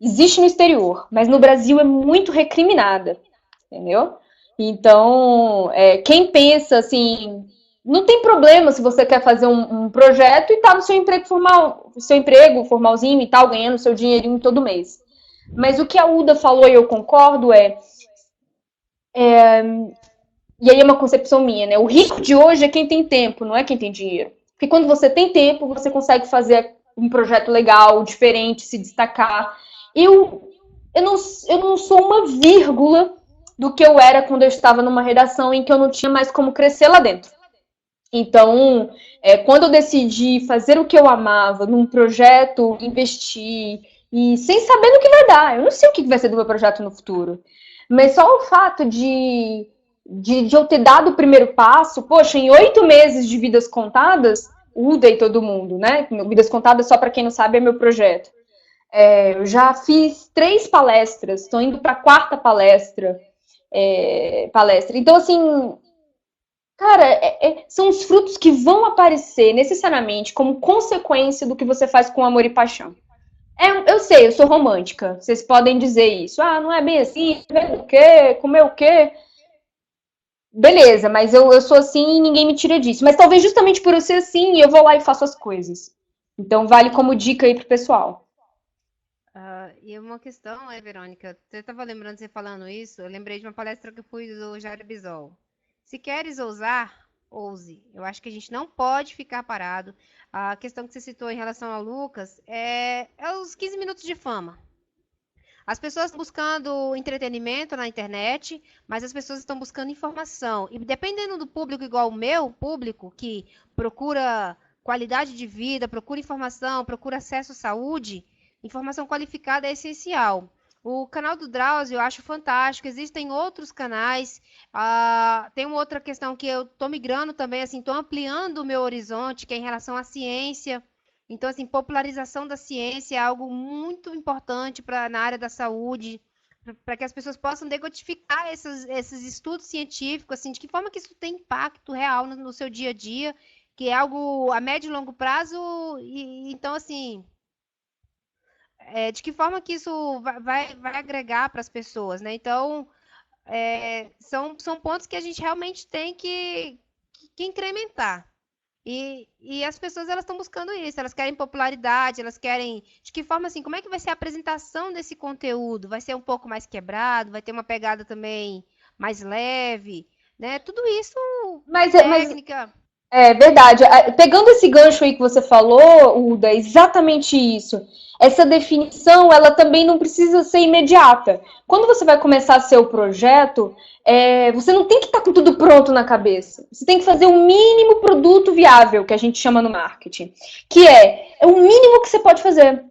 Existe no exterior, mas no Brasil é muito recriminada, entendeu? Então, quem pensa assim, não tem problema se você quer fazer um projeto e tá no seu emprego formal, formalzinho e tal, ganhando seu dinheirinho todo mês. Mas o que a Uda falou e eu concordo e aí é uma concepção minha, né? O rico de hoje é quem tem tempo, não é quem tem dinheiro. Porque quando você tem tempo, você consegue fazer um projeto legal, diferente, se destacar. Eu não sou uma vírgula do que eu era quando eu estava numa redação em que eu não tinha mais como crescer lá dentro. Então, quando eu decidi fazer o que eu amava, num projeto, investir, e sem saber no que vai dar, eu não sei o que vai ser do meu projeto no futuro. Mas só o fato de eu ter dado o primeiro passo, poxa, em 8 meses de Vidas Contadas, Uda e todo mundo, né? Vidas Contadas, só para quem não sabe, é meu projeto. Eu já fiz 3 palestras, estou indo para a 4ª palestra. Então, assim, cara, são os frutos que vão aparecer necessariamente como consequência do que você faz com amor e paixão. Eu sei, eu sou romântica, vocês podem dizer isso. Ah, não é bem assim, o quê? Comer o quê? Beleza, mas eu sou assim e ninguém me tira disso. Mas talvez justamente por eu ser assim, eu vou lá e faço as coisas. Então vale como dica aí pro pessoal. E uma questão, Verônica, você estava lembrando de você falando isso, eu lembrei de uma palestra que eu fui do Jair Bisol. Se queres ousar, ouse. Eu acho que a gente não pode ficar parado. A questão que você citou em relação a Lucas é os 15 minutos de fama. As pessoas estão buscando entretenimento na internet, mas as pessoas estão buscando informação. E dependendo do público, igual o meu público, que procura qualidade de vida, procura informação, procura acesso à saúde, informação qualificada é essencial. O canal do Drauzio eu acho fantástico, existem outros canais. Tem uma outra questão que eu estou migrando também, assim, estou ampliando o meu horizonte, que é em relação à ciência. Então, assim, popularização da ciência é algo muito importante na área da saúde, para que as pessoas possam decodificar esses estudos científicos, assim, de que forma que isso tem impacto real no seu dia a dia, que é algo a médio e longo prazo. Então, assim, de que forma que isso vai agregar para as pessoas, né? Então, são pontos que a gente realmente tem que incrementar. E as pessoas, elas estão buscando isso, elas querem popularidade, elas querem... De que forma, assim, como é que vai ser a apresentação desse conteúdo? Vai ser um pouco mais quebrado? Vai ter uma pegada também mais leve? Né? Tudo isso, técnica... É verdade. Pegando esse gancho aí que você falou, Uda, é exatamente isso. Essa definição, ela também não precisa ser imediata. Quando você vai começar seu projeto, você não tem que estar com tudo pronto na cabeça. Você tem que fazer o mínimo produto viável, que a gente chama no marketing, que é o mínimo que você pode fazer,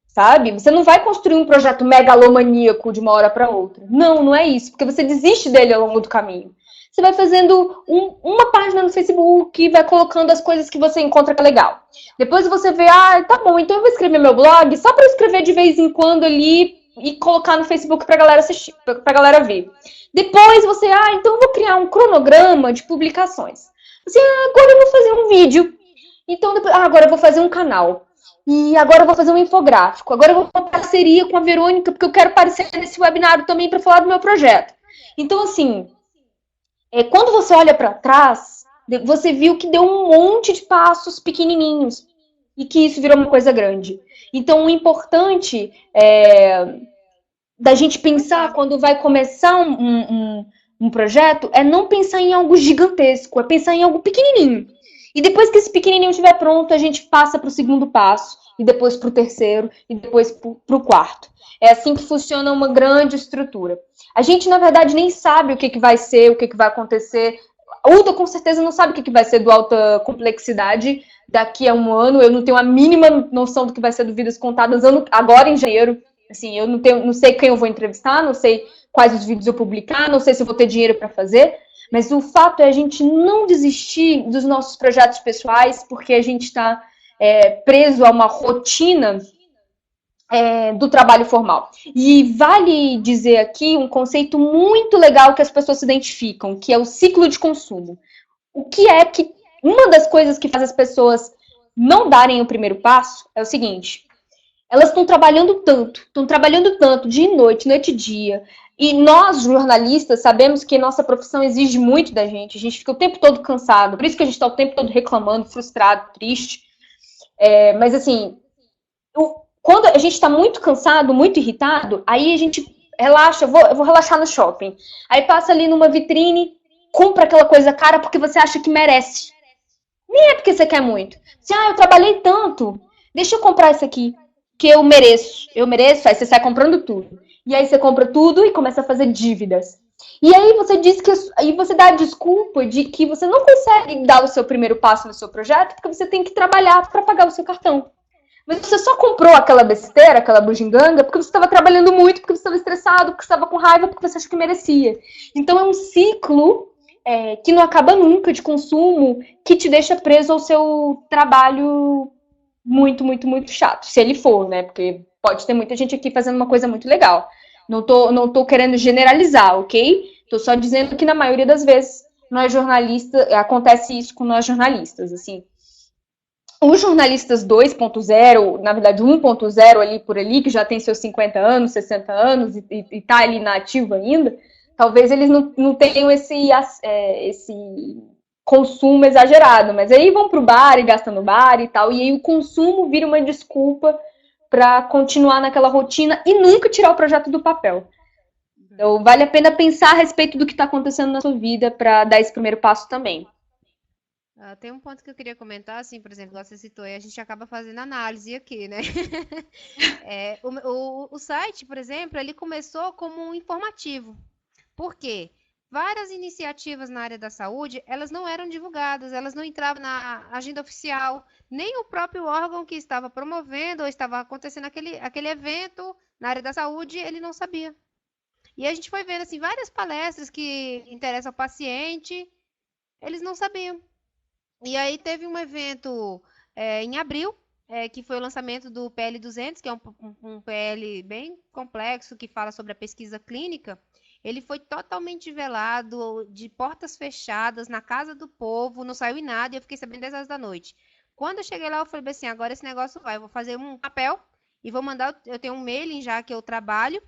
sabe? Você não vai construir um projeto megalomaníaco de uma hora para outra. Não é isso, porque você desiste dele ao longo do caminho. você vai fazendo uma página no Facebook, vai colocando as coisas que você encontra que é legal. Depois você vê, tá bom, então eu vou escrever meu blog só para escrever de vez em quando ali e colocar no Facebook pra galera assistir, pra galera ver. Depois você, então eu vou criar um cronograma de publicações. Assim, agora eu vou fazer um vídeo. Então, depois, agora eu vou fazer um canal. E agora eu vou fazer um infográfico. Agora eu vou fazer uma parceria com a Verônica, porque eu quero aparecer nesse webinário também para falar do meu projeto. Então, assim, quando você olha para trás, você viu que deu um monte de passos pequenininhos e que isso virou uma coisa grande. Então, o importante da gente pensar quando vai começar um projeto é não pensar em algo gigantesco, é pensar em algo pequenininho. E depois que esse pequenininho estiver pronto, a gente passa para o segundo passo, e depois para o terceiro, e depois para o quarto. É assim que funciona uma grande estrutura. A gente, na verdade, nem sabe o que vai ser, o que vai acontecer. A Uda, com certeza, não sabe o que vai ser do Alta Complexidade daqui a um ano. Eu não tenho a mínima noção do que vai ser do Vidas Contadas agora em janeiro. Assim, eu não sei quem eu vou entrevistar, não sei quais os vídeos eu publicar, não sei se eu vou ter dinheiro para fazer. Mas o fato é a gente não desistir dos nossos projetos pessoais, porque a gente está preso a uma rotina do trabalho formal. E vale dizer aqui um conceito muito legal que as pessoas se identificam, que é o ciclo de consumo. O que é que uma das coisas que faz as pessoas não darem o primeiro passo é o seguinte: elas estão trabalhando tanto, dia e noite e dia. E nós, jornalistas, sabemos que nossa profissão exige muito da gente. A gente fica o tempo todo cansado. Por isso que a gente está o tempo todo reclamando, frustrado, triste. Mas, assim, quando a gente está muito cansado, muito irritado, aí a gente relaxa, eu vou relaxar no shopping. Aí passa ali numa vitrine, compra aquela coisa cara porque você acha que merece. Nem é porque você quer muito. Assim, eu trabalhei tanto, deixa eu comprar isso aqui, que eu mereço, aí você sai comprando tudo. E aí você compra tudo e começa a fazer dívidas. E aí você diz que aí você dá a desculpa de que você não consegue dar o seu primeiro passo no seu projeto porque você tem que trabalhar para pagar o seu cartão. Mas você só comprou aquela besteira, aquela bugiganga, porque você estava trabalhando muito, porque você estava estressado, porque você estava com raiva, porque você acha que merecia. Então é um ciclo que não acaba nunca de consumo, que te deixa preso ao seu trabalho muito, muito, muito chato, se ele for, né? Porque pode ter muita gente aqui fazendo uma coisa muito legal. Não tô querendo generalizar, ok? Tô só dizendo que na maioria das vezes nós jornalistas, acontece isso com nós jornalistas, assim. Os jornalistas 2.0, na verdade 1.0 ali por ali, que já tem seus 50 anos, 60 anos e tá ali na ativa ainda, talvez eles não tenham esse consumo exagerado, mas aí vão pro bar e gastam no bar e tal, e aí o consumo vira uma desculpa para continuar naquela rotina e nunca tirar o projeto do papel. Então, vale a pena pensar a respeito do que está acontecendo na sua vida para dar esse primeiro passo também. Tem um ponto que eu queria comentar, assim, por exemplo, você citou, e a gente acaba fazendo análise aqui, né? O site, por exemplo, ele começou como um informativo. Por quê? Várias iniciativas na área da saúde, elas não eram divulgadas, elas não entravam na agenda oficial, nem o próprio órgão que estava promovendo ou estava acontecendo aquele evento na área da saúde, ele não sabia. E a gente foi vendo, assim, várias palestras que interessam ao paciente, eles não sabiam. E aí teve um evento em abril, que foi o lançamento do PL 200, que é um PL bem complexo, que fala sobre a pesquisa clínica. Ele foi totalmente velado, de portas fechadas, na casa do povo, não saiu em nada, e eu fiquei sabendo 10 horas da noite. Quando eu cheguei lá, eu falei assim, agora esse negócio vai, eu vou fazer um papel, e vou mandar, eu tenho um mailing já que eu trabalho,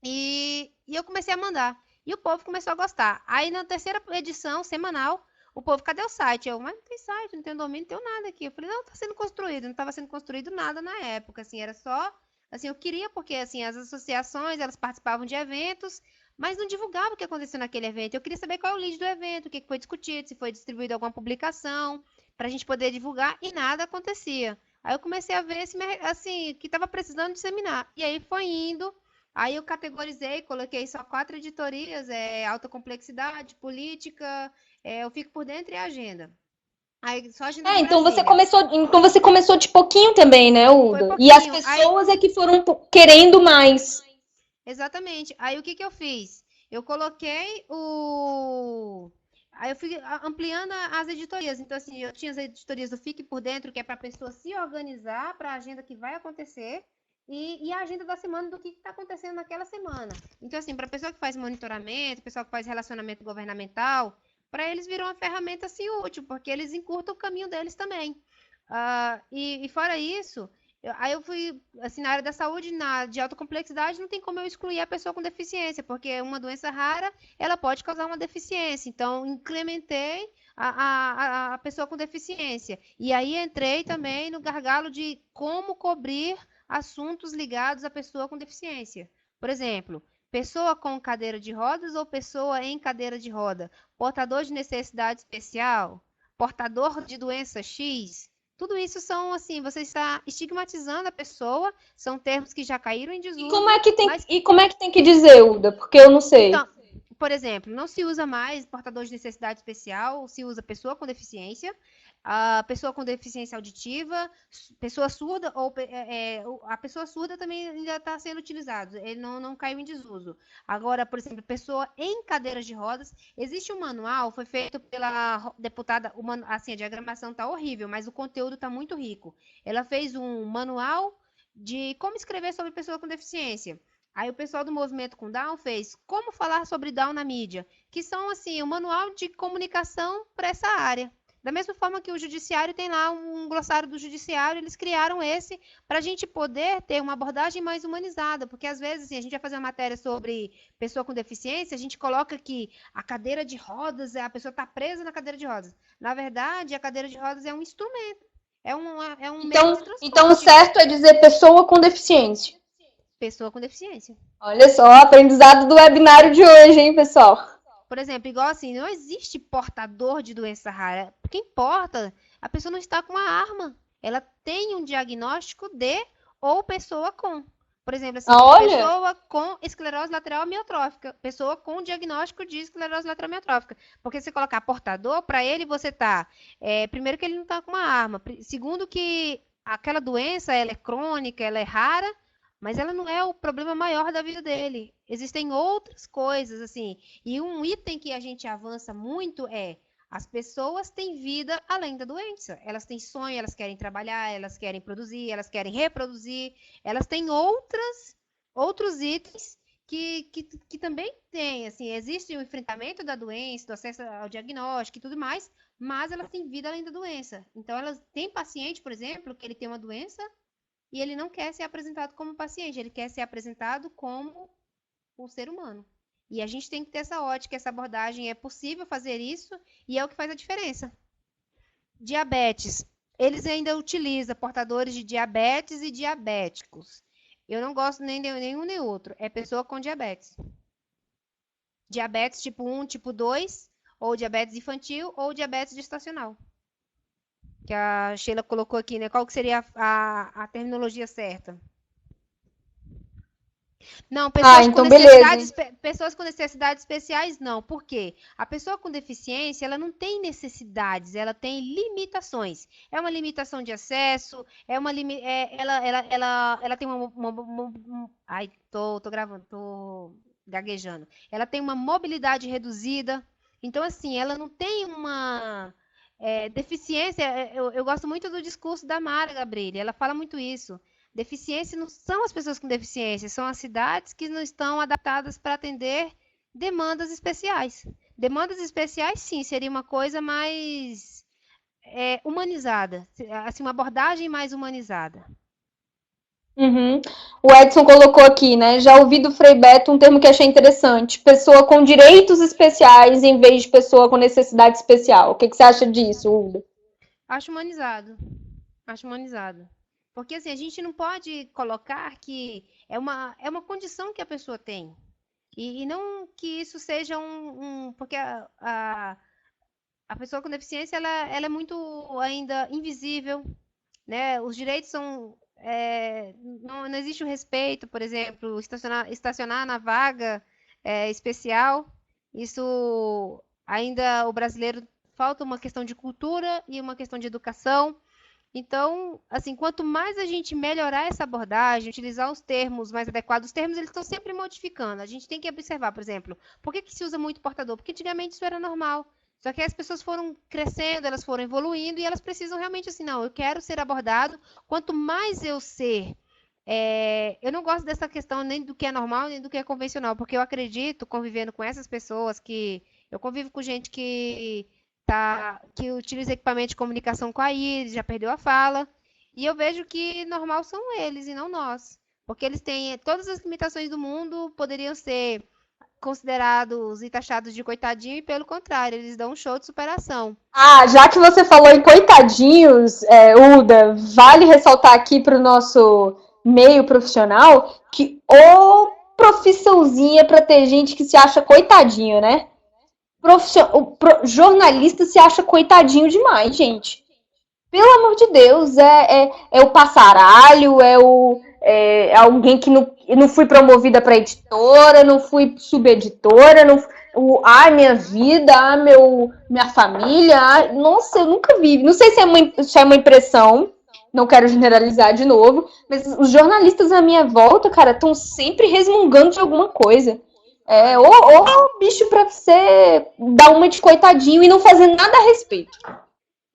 e eu comecei a mandar. E o povo começou a gostar. Aí na terceira edição, semanal, o povo, cadê o site? Mas não tem site, não tem domínio, não tem nada aqui. Eu falei, não, está sendo construído. Não estava sendo construído nada na época, assim, era só, assim, eu queria, porque, assim, as associações, elas participavam de eventos, mas não divulgava o que aconteceu naquele evento. Eu queria saber qual é o lead do evento, o que foi discutido, se foi distribuído alguma publicação, para a gente poder divulgar, e nada acontecia. Aí eu comecei a ver, assim, que estava precisando disseminar. E aí foi indo. Aí eu categorizei, coloquei só 4 editorias, alta complexidade, política, eu fico por dentro e agenda. Aí só agenda de então Brasília. você começou de pouquinho também, né, Uda? E as pessoas que foram querendo mais. Exatamente. Aí o que eu fiz? eu coloquei o. Aí eu fui ampliando as editorias. Então, assim, eu tinha as editorias do Fique por Dentro, que é para a pessoa se organizar para a agenda que vai acontecer, e a agenda da semana do que está acontecendo naquela semana. Então, assim, para a pessoa que faz monitoramento, pessoal que faz relacionamento governamental, para eles viram uma ferramenta assim útil, porque eles encurtam o caminho deles também. E fora isso, aí eu fui, assim, na área da saúde, de alta complexidade, não tem como eu excluir a pessoa com deficiência, porque uma doença rara, ela pode causar uma deficiência. Então, incrementei a pessoa com deficiência. E aí entrei também no gargalo de como cobrir assuntos ligados à pessoa com deficiência. Por exemplo, pessoa com cadeira de rodas ou pessoa em cadeira de roda? Portador de necessidade especial? Portador de doença X? Tudo isso são, assim, você está estigmatizando a pessoa, são termos que já caíram em E desuso, como é que tem, mas, e como é que tem que dizer, Uda? Porque eu não sei. então, por exemplo, não se usa mais portador de necessidade especial, se usa pessoa com deficiência, a pessoa com deficiência auditiva, pessoa surda, ou a pessoa surda também ainda está sendo utilizado, ele não caiu em desuso. Agora, por exemplo, pessoa em cadeiras de rodas, existe um manual, foi feito pela deputada, assim, a diagramação está horrível, mas o conteúdo está muito rico. Ela fez um manual de como escrever sobre pessoa com deficiência. Aí o pessoal do Movimento com Down fez como falar sobre Down na mídia, que são assim, um manual de comunicação para essa área. Da mesma forma que o judiciário tem lá um glossário do judiciário, eles criaram esse para a gente poder ter uma abordagem mais humanizada, porque às vezes assim, a gente vai fazer uma matéria sobre pessoa com deficiência, a gente coloca que a cadeira de rodas, a pessoa está presa na cadeira de rodas. Na verdade, a cadeira de rodas é um instrumento, é um meio de Então o transporte. certo é dizer pessoa com deficiência. Pessoa com deficiência. Olha só, aprendizado do webinário de hoje, hein, pessoal? Por exemplo, igual assim, não existe portador de doença rara. O que importa, a pessoa não está com a arma. Ela tem um diagnóstico de ou pessoa com. Por exemplo, assim, Olha, pessoa com esclerose lateral amiotrófica, pessoa com diagnóstico de esclerose lateral amiotrófica. Porque se colocar portador, para ele você tá, primeiro que ele não está com uma arma, segundo que aquela doença ela é crônica, ela é rara, mas ela não é o problema maior da vida dele. Existem outras coisas, assim. E um item que a gente avança muito é as pessoas têm vida além da doença. Elas têm sonho, elas querem trabalhar, elas querem produzir, elas querem reproduzir, elas têm outros itens que também têm, assim, existe o enfrentamento da doença, do acesso ao diagnóstico e tudo mais, mas elas têm vida além da doença. Então, elas têm paciente, por exemplo, que ele tem uma doença e ele não quer ser apresentado como paciente, ele quer ser apresentado como um ser humano. E a gente tem que ter essa ótica, essa abordagem, é possível fazer isso e é o que faz a diferença. Diabetes. Eles ainda utilizam portadores de diabetes e diabéticos. Eu não gosto nem de nenhum nem outro. É pessoa com diabetes. Diabetes tipo 1, tipo 2, ou diabetes infantil, ou diabetes gestacional. Que a Sheila colocou aqui, né? Qual que seria a terminologia certa? Não, então beleza. pessoas com necessidades especiais, não. Por quê? A pessoa com deficiência, ela não tem necessidades, ela tem limitações. É uma limitação de acesso, ela tem ai, tô gravando, tô gaguejando. Ela tem uma mobilidade reduzida. Então, assim, ela não tem uma deficiência. Eu gosto muito do discurso da Mara Gabrilli, ela fala muito isso. Deficiência não são as pessoas com deficiência, são as cidades que não estão adaptadas para atender demandas especiais. Demandas especiais, sim, seria uma coisa mais humanizada, assim, uma abordagem mais humanizada. Uhum. O Edson colocou aqui, né? Já ouvi do Frei Beto um termo que achei interessante: pessoa com direitos especiais em vez de pessoa com necessidade especial. O que você acha disso, Uda? Acho humanizado. Acho humanizado. Porque assim, a gente não pode colocar que é uma condição que a pessoa tem. E não que isso seja porque a pessoa com deficiência ela é muito ainda invisível, né? Os direitos são não existe o respeito, por exemplo, estacionar na vaga especial. Isso ainda o brasileiro falta uma questão de cultura e uma questão de educação. Então, assim, quanto mais a gente melhorar essa abordagem, utilizar os termos mais adequados, os termos eles estão sempre modificando. A gente tem que observar, por exemplo, por que que se usa muito portador? Porque antigamente isso era normal. Só que as pessoas foram crescendo, elas foram evoluindo e elas precisam realmente assim, não, eu quero ser abordado. Quanto mais eu ser, eu não gosto dessa questão nem do que é normal, nem do que é convencional, porque eu acredito, convivendo com essas pessoas, que eu convivo com gente que utiliza equipamento de comunicação com a íris, já perdeu a fala, e eu vejo que normal são eles e não nós, porque eles têm todas as limitações do mundo, poderiam ser considerados e taxados de coitadinho, e pelo contrário, eles dão um show de superação. Ah, já que você falou em coitadinhos, Uda, vale ressaltar aqui para o nosso meio profissional que ô profissãozinha para ter gente que se acha coitadinho, né? Jornalista se acha coitadinho demais, gente. Pelo amor de Deus, é o passaralho, é alguém que não fui promovida para editora, não fui subeditora, minha vida, minha família. Nossa, eu nunca vi. Não sei se é uma impressão, não quero generalizar de novo, mas os jornalistas à minha volta, cara, estão sempre resmungando de alguma coisa. Ou bicho pra você dar uma de coitadinho e não fazer nada a respeito.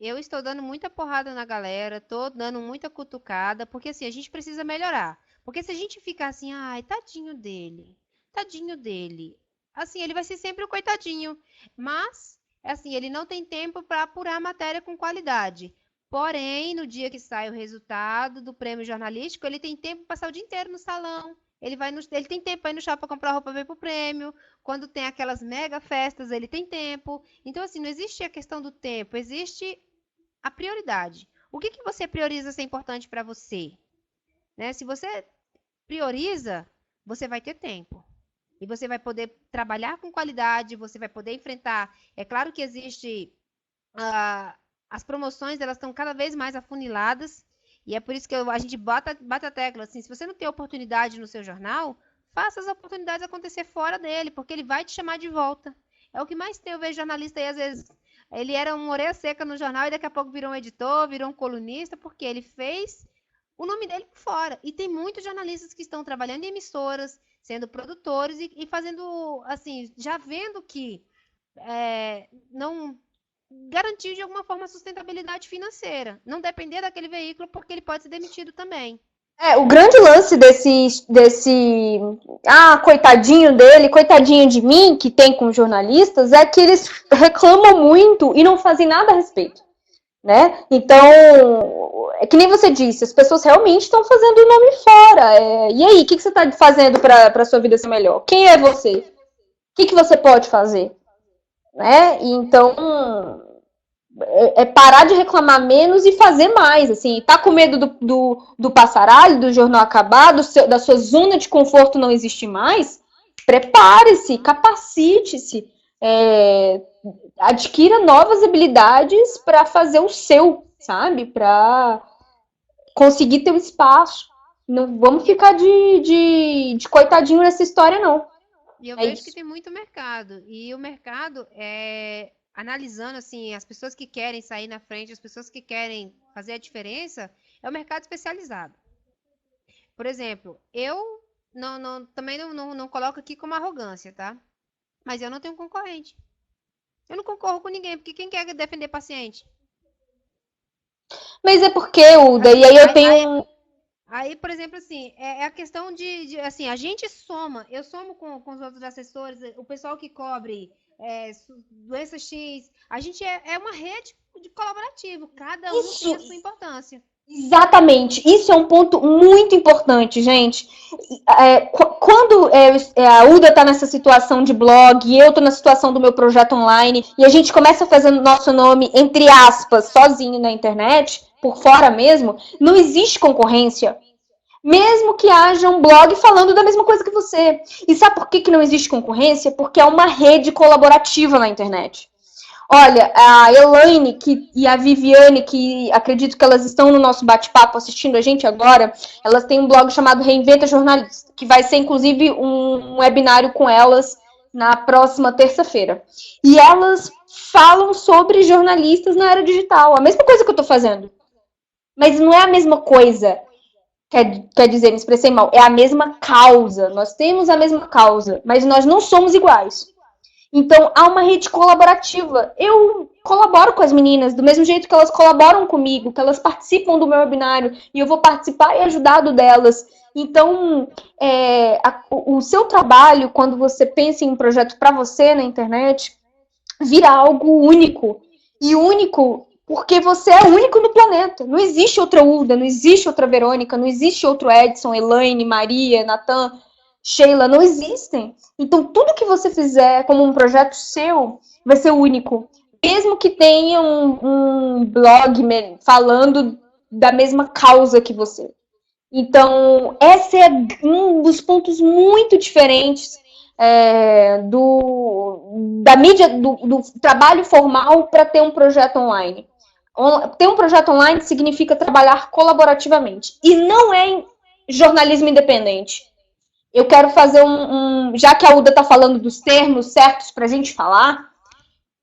Eu estou dando muita porrada na galera, estou dando muita cutucada, porque assim, a gente precisa melhorar. Porque se a gente ficar assim, ai, tadinho dele, assim, ele vai ser sempre o coitadinho. Mas, assim, ele não tem tempo para apurar a matéria com qualidade. Porém, no dia que sai o resultado do prêmio jornalístico, ele tem tempo para passar o dia inteiro no salão. Ele tem tempo para ir no shopping para comprar roupa para ver pro prêmio. Quando tem aquelas mega festas, ele tem tempo. Então, assim, não existe a questão do tempo, existe a prioridade. O que você prioriza ser importante para você? Né? Se você prioriza, você vai ter tempo. E você vai poder trabalhar com qualidade, você vai poder enfrentar. É claro que existe as promoções, elas estão cada vez mais afuniladas. E é por isso que a gente bate a tecla. Assim, se você não tem oportunidade no seu jornal, faça as oportunidades acontecer fora dele, porque ele vai te chamar de volta. É o que mais tem. Eu vejo jornalista aí, às vezes, ele era uma orelha seca no jornal e daqui a pouco virou um editor, virou um colunista, porque ele fez o nome dele por fora. E tem muitos jornalistas que estão trabalhando em emissoras, sendo produtores e fazendo, assim, já vendo que não garantir de alguma forma a sustentabilidade financeira. Não depender daquele veículo, porque ele pode ser demitido também. O grande lance coitadinho dele, coitadinho de mim, que tem com jornalistas, é que eles reclamam muito e não fazem nada a respeito, né? Então, é que nem você disse, as pessoas realmente estão fazendo o nome fora. E aí, o que você está fazendo para a sua vida ser melhor? Quem é você? O que você pode fazer? Né? Então, parar de reclamar menos e fazer mais, assim, tá com medo do passaralho, do jornal acabar, da sua zona de conforto não existir mais, prepare-se, capacite-se, adquira novas habilidades para fazer o seu, sabe, para conseguir ter um espaço. Não vamos ficar de coitadinho nessa história, não. E eu vejo que tem muito mercado, e o mercado analisando assim, as pessoas que querem sair na frente, as pessoas que querem fazer a diferença, é o mercado especializado. Por exemplo, eu também não coloco aqui como arrogância, tá? Mas eu não tenho concorrente. Eu não concorro com ninguém, porque quem quer defender paciente? Mas é porque, Uda, e aí eu tenho... Aí, por exemplo, assim, é a questão de assim, a gente soma, eu somo com os outros assessores, o pessoal que cobre doença X, a gente é uma rede de colaborativo, cada um tem a sua importância. Exatamente, isso é um ponto muito importante, gente. Quando a Uda está nessa situação de blog, e eu estou na situação do meu projeto online, e a gente começa fazendo nosso nome, entre aspas, sozinho na internet, por fora mesmo, não existe concorrência. Mesmo que haja um blog falando da mesma coisa que você. E sabe por que não existe concorrência? Porque é uma rede colaborativa na internet. Olha, a Elaine e a Viviane, que acredito que elas estão no nosso bate-papo assistindo a gente agora, elas têm um blog chamado Reinventa Jornalista, que vai ser inclusive um webinário com elas na próxima terça-feira. E elas falam sobre jornalistas na era digital, a mesma coisa que eu estou fazendo. Mas não é a mesma coisa. Quer dizer, me expressei mal. É a mesma causa. Nós temos a mesma causa, mas nós não somos iguais. Então, há uma rede colaborativa. Eu colaboro com as meninas do mesmo jeito que elas colaboram comigo, que elas participam do meu webinário e eu vou participar e ajudar do delas. Então, o seu trabalho, quando você pensa em um projeto para você na internet, vira algo único. E único porque você é único no planeta. Não existe outra Uda, não existe outra Verônica, não existe outro Edson, Elaine, Maria, Natan, Sheila, não existem. Então, tudo que você fizer como um projeto seu vai ser único. Mesmo que tenha um blog falando da mesma causa que você. Então, esse é um dos pontos muito diferentes da mídia, do trabalho formal para ter um projeto online. Ter um projeto online significa trabalhar colaborativamente. E não é jornalismo independente. Eu quero fazer já que a Uda está falando dos termos certos para a gente falar,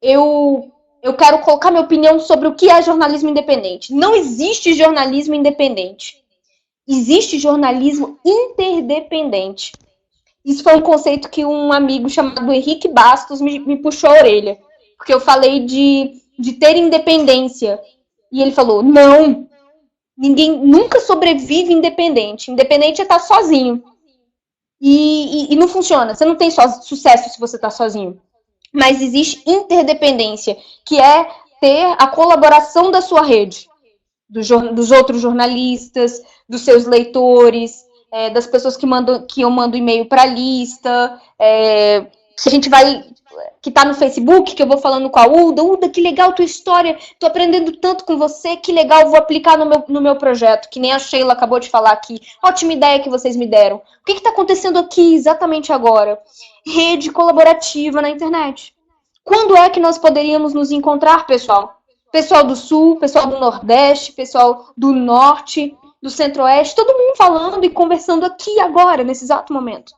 eu quero colocar minha opinião sobre o que é jornalismo independente. Não existe jornalismo independente. Existe jornalismo interdependente. Isso foi um conceito que um amigo chamado Henrique Bastos me puxou a orelha. Porque eu falei de ter independência. E ele falou, não, ninguém nunca sobrevive independente. Independente é estar sozinho. E não funciona. Você não tem sucesso se você está sozinho. Mas existe interdependência, que é ter a colaboração da sua rede. Dos outros jornalistas, dos seus leitores, das pessoas que eu mando e-mail para a lista, que a gente vai, que tá no Facebook, que eu vou falando com a Uda, que legal tua história, tô aprendendo tanto com você, que legal, vou aplicar no meu projeto, que nem a Sheila acabou de falar aqui, ótima ideia que vocês me deram. O que tá acontecendo aqui exatamente agora? Rede colaborativa na internet. Quando é que nós poderíamos nos encontrar, pessoal? Pessoal do Sul, pessoal do Nordeste, pessoal do Norte, do Centro-Oeste, todo mundo falando e conversando aqui agora, nesse exato momento.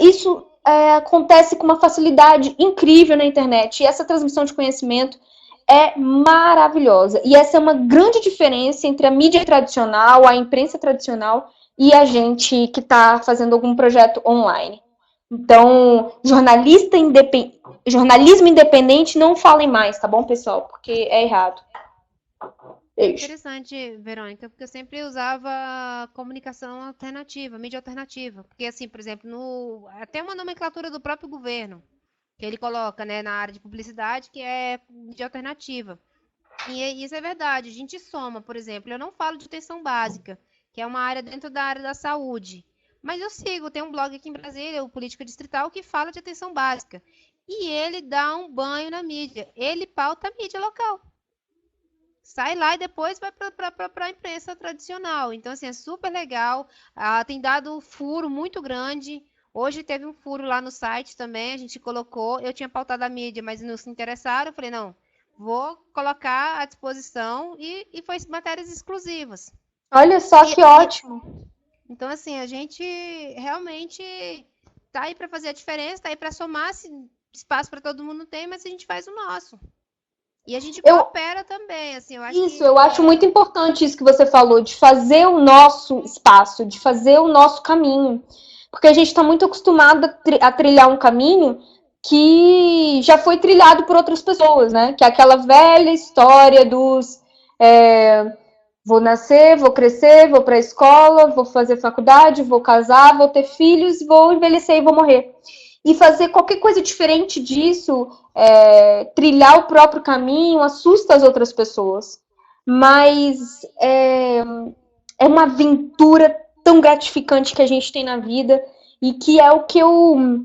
Isso acontece com uma facilidade incrível na internet. E essa transmissão de conhecimento é maravilhosa. E essa é uma grande diferença entre a mídia tradicional, a imprensa tradicional e a gente que está fazendo algum projeto online. Então, jornalismo independente, não falem mais, tá bom, pessoal? Porque é errado. Beijo. Interessante, Verônica, porque eu sempre usava comunicação alternativa, mídia alternativa. Porque, assim, por exemplo, até uma nomenclatura do próprio governo, que ele coloca, né, na área de publicidade, que é mídia alternativa. E isso é verdade, a gente soma, por exemplo, eu não falo de atenção básica, que é uma área dentro da área da saúde. Mas eu sigo, tem um blog aqui em Brasília, o Política Distrital, que fala de atenção básica. E ele dá um banho na mídia. Ele pauta a mídia local. Sai lá e depois vai para a imprensa tradicional. Então, assim, é super legal. Tem dado furo muito grande. Hoje teve um furo lá no site também, a gente colocou. Eu tinha pautado a mídia, mas não se interessaram. Eu falei, não, vou colocar à disposição e foi matérias exclusivas. Olha só que ótimo. Então, assim, a gente realmente tá aí para fazer a diferença, tá aí para somar, espaço para todo mundo tem, mas a gente faz o nosso. E a gente coopera também, assim, eu acho muito importante isso que você falou, de fazer o nosso espaço, de fazer o nosso caminho. Porque a gente está muito acostumado a trilhar um caminho que já foi trilhado por outras pessoas, né? Que é aquela velha história dos... vou nascer, vou crescer, vou para a escola, vou fazer faculdade, vou casar, vou ter filhos, vou envelhecer e vou morrer. E fazer qualquer coisa diferente disso, trilhar o próprio caminho, assusta as outras pessoas. Mas é uma aventura tão gratificante que a gente tem na vida e que é o que eu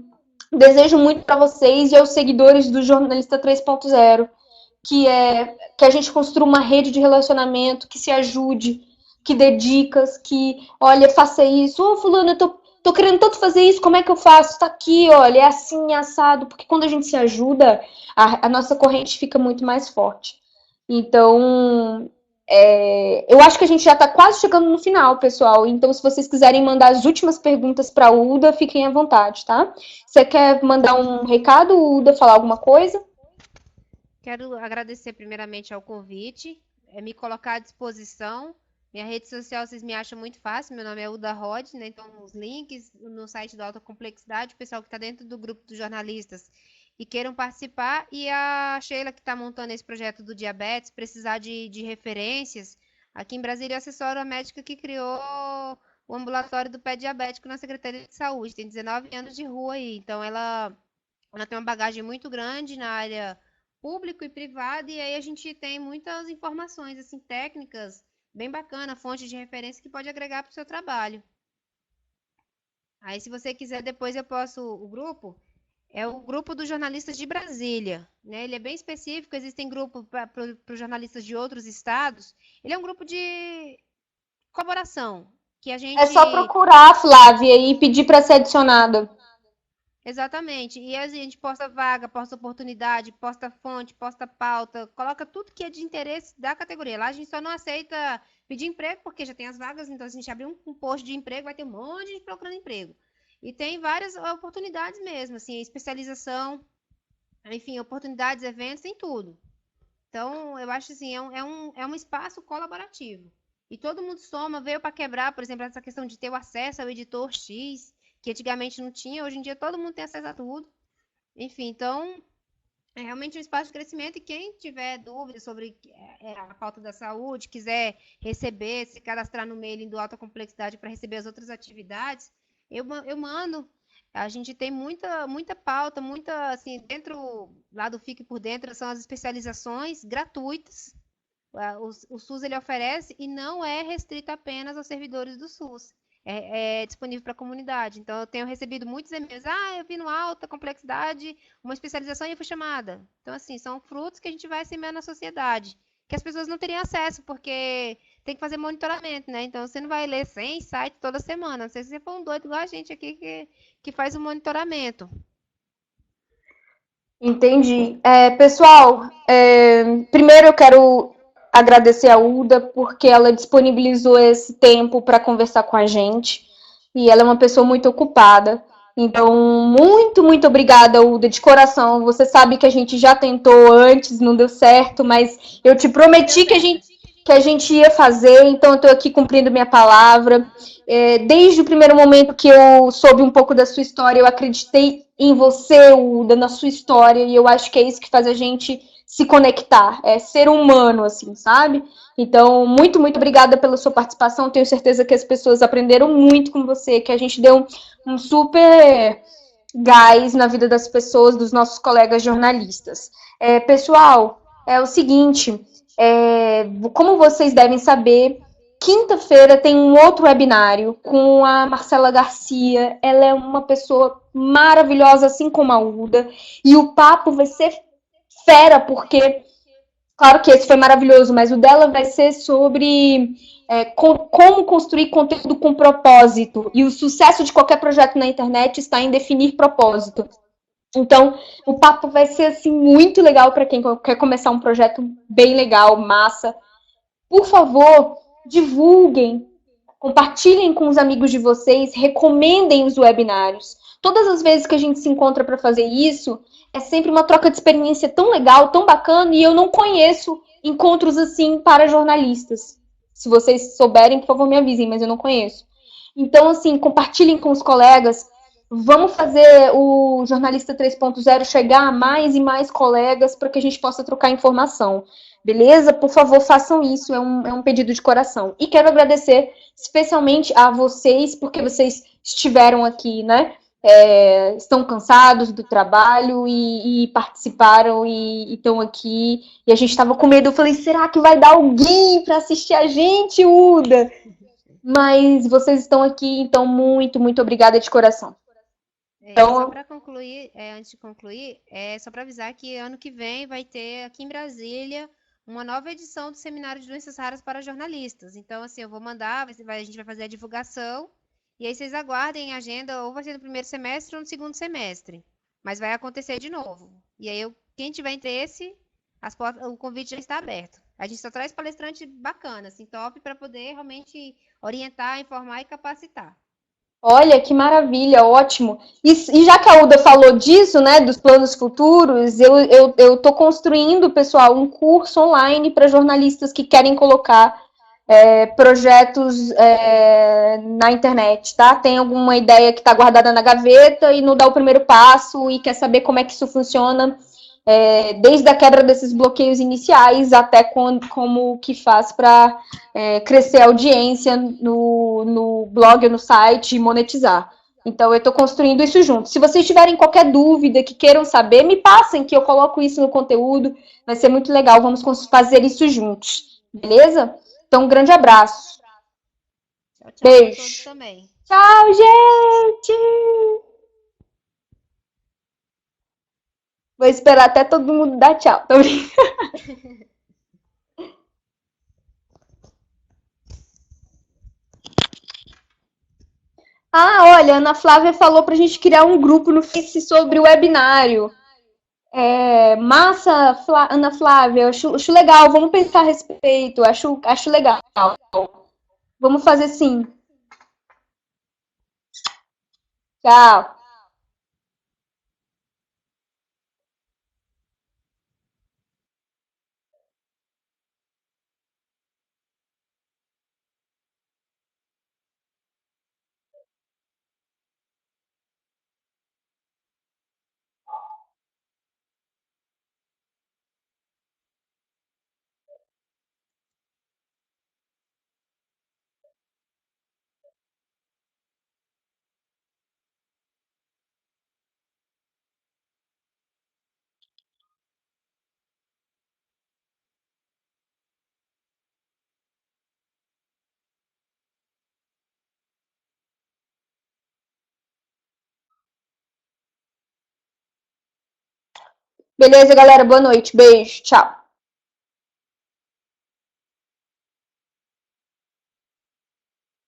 desejo muito para vocês e aos seguidores do Jornalista 3.0. Que a gente construa uma rede de relacionamento, que se ajude, que dê dicas, que, olha, faça isso. Ô, fulano, eu tô querendo tanto fazer isso, como é que eu faço? Tá aqui, olha, é assim, é assado. Porque quando a gente se ajuda, a nossa corrente fica muito mais forte. Então, eu acho que a gente já tá quase chegando no final, pessoal. Então, se vocês quiserem mandar as últimas perguntas pra Uda, fiquem à vontade, tá? Você quer mandar um recado, Uda, falar alguma coisa? Quero agradecer primeiramente ao convite. me colocar à disposição. Minha rede social vocês me acham muito fácil, meu nome é Uda Rod, né? Então os links no site da Alta Complexidade, o pessoal que está dentro do grupo dos jornalistas e queiram participar, e a Sheila que está montando esse projeto do diabetes, precisar de referências, aqui em Brasília eu assessoro a médica que criou o ambulatório do pé diabético na Secretaria de Saúde, tem 19 anos de rua aí, então ela tem uma bagagem muito grande na área público e privada, e aí a gente tem muitas informações assim técnicas, bem bacana, fonte de referência que pode agregar para o seu trabalho. Aí, se você quiser, depois eu posso. O grupo é o grupo dos jornalistas de Brasília, né? Ele é bem específico, existem grupos para os jornalistas de outros estados. Ele é um grupo de colaboração, que a É só gente. procurar, Flávia, e pedir para ser adicionada. Exatamente. E a gente posta vaga, posta oportunidade, posta fonte, posta pauta, coloca tudo que é de interesse da categoria. Lá a gente só não aceita pedir emprego, porque já tem as vagas, então se a gente abrir um post de emprego, vai ter um monte de gente procurando emprego. E tem várias oportunidades mesmo, assim, especialização, enfim, oportunidades, eventos, tem tudo. Então, eu acho assim, é um espaço colaborativo. E todo mundo soma, veio para quebrar, por exemplo, essa questão de ter o acesso ao editor X, que antigamente não tinha, hoje em dia todo mundo tem acesso a tudo. Enfim, então, é realmente um espaço de crescimento, e quem tiver dúvidas sobre a pauta da saúde, quiser receber, se cadastrar no mailing do Alta Complexidade para receber as outras atividades, eu mando. A gente tem muita pauta, muita, assim, dentro, lá do Fique por Dentro, são as especializações gratuitas. O SUS ele oferece e não é restrito apenas aos servidores do SUS. É disponível para a comunidade. Então, eu tenho recebido muitos e-mails. Eu vi no Alta Complexidade uma especialização e eu fui chamada. Então, assim, são frutos que a gente vai semear na sociedade, que as pessoas não teriam acesso, porque tem que fazer monitoramento, né? Então, você não vai ler 100 sites toda semana. Não sei se você for um doido igual a gente aqui que faz o monitoramento. Entendi. Pessoal, primeiro eu quero agradecer a Uda, porque ela disponibilizou esse tempo para conversar com a gente. E ela é uma pessoa muito ocupada. Então, muito obrigada, Uda, de coração. Você sabe que a gente já tentou antes, não deu certo, mas eu te prometi que a gente ia fazer, então eu estou aqui cumprindo minha palavra. Desde o primeiro momento que eu soube um pouco da sua história, eu acreditei em você, Uda, na sua história, e eu acho que é isso que faz a gente se conectar, é ser humano, assim, sabe? Então, muito obrigada pela sua participação. Tenho certeza que as pessoas aprenderam muito com você, que a gente deu um super gás na vida das pessoas, dos nossos colegas jornalistas. Pessoal, é o seguinte, como vocês devem saber, quinta-feira tem um outro webinário com a Marcela Garcia. Ela é uma pessoa maravilhosa, assim como a Uda, e o papo vai ser fera, porque claro que esse foi maravilhoso, mas o dela vai ser sobre como construir conteúdo com propósito. E o sucesso de qualquer projeto na internet está em definir propósito. Então, o papo vai ser assim muito legal para quem quer começar um projeto bem legal, massa. Por favor, divulguem, compartilhem com os amigos de vocês, recomendem os webinários. Todas as vezes que a gente se encontra para fazer isso, é sempre uma troca de experiência tão legal, tão bacana, e eu não conheço encontros assim para jornalistas. Se vocês souberem, por favor, me avisem, mas eu não conheço. Então, assim, compartilhem com os colegas. Vamos fazer o Jornalista 3.0 chegar a mais e mais colegas para que a gente possa trocar informação. Beleza? Por favor, façam isso. É um pedido de coração. E quero agradecer especialmente a vocês, porque vocês estiveram aqui, né? Estão cansados do trabalho e participaram e estão aqui. E a gente estava com medo. Eu falei, será que vai dar alguém para assistir a gente, Uda? Mas vocês estão aqui, então muito obrigada de coração. Então, só para concluir, antes de concluir, só para avisar que ano que vem vai ter aqui em Brasília uma nova edição do Seminário de Doenças Raras para Jornalistas. Então, assim, eu vou mandar, a gente vai fazer a divulgação, e aí vocês aguardem a agenda, ou vai ser no primeiro semestre ou no segundo semestre. Mas vai acontecer de novo. E aí, quem tiver interesse, o convite já está aberto. A gente só traz palestrante bacana, assim, top, para poder realmente orientar, informar e capacitar. Olha, que maravilha, ótimo. E já que a Uda falou disso, né, dos planos futuros, eu tô construindo, pessoal, um curso online para jornalistas que querem colocar projetos na internet, tá? Tem alguma ideia que está guardada na gaveta e não dá o primeiro passo e quer saber como é que isso funciona, desde a quebra desses bloqueios iniciais até como que faz para crescer a audiência no blog ou no site e monetizar. Então, eu estou construindo isso junto. Se vocês tiverem qualquer dúvida que queiram saber, me passem que eu coloco isso no conteúdo. Vai ser muito legal. Vamos fazer isso juntos. Beleza? Então, um grande abraço. Tchau, tchau para todos Beijo. também. Tchau, gente! Vou esperar até todo mundo dar tchau. Tô brincando. Ah, olha, a Ana Flávia falou pra gente criar um grupo no Face sobre o webinário. Massa, Ana Flávia, acho legal, vamos pensar a respeito, acho legal. Vamos fazer sim. Tchau. Beleza, galera, boa noite, beijo, tchau.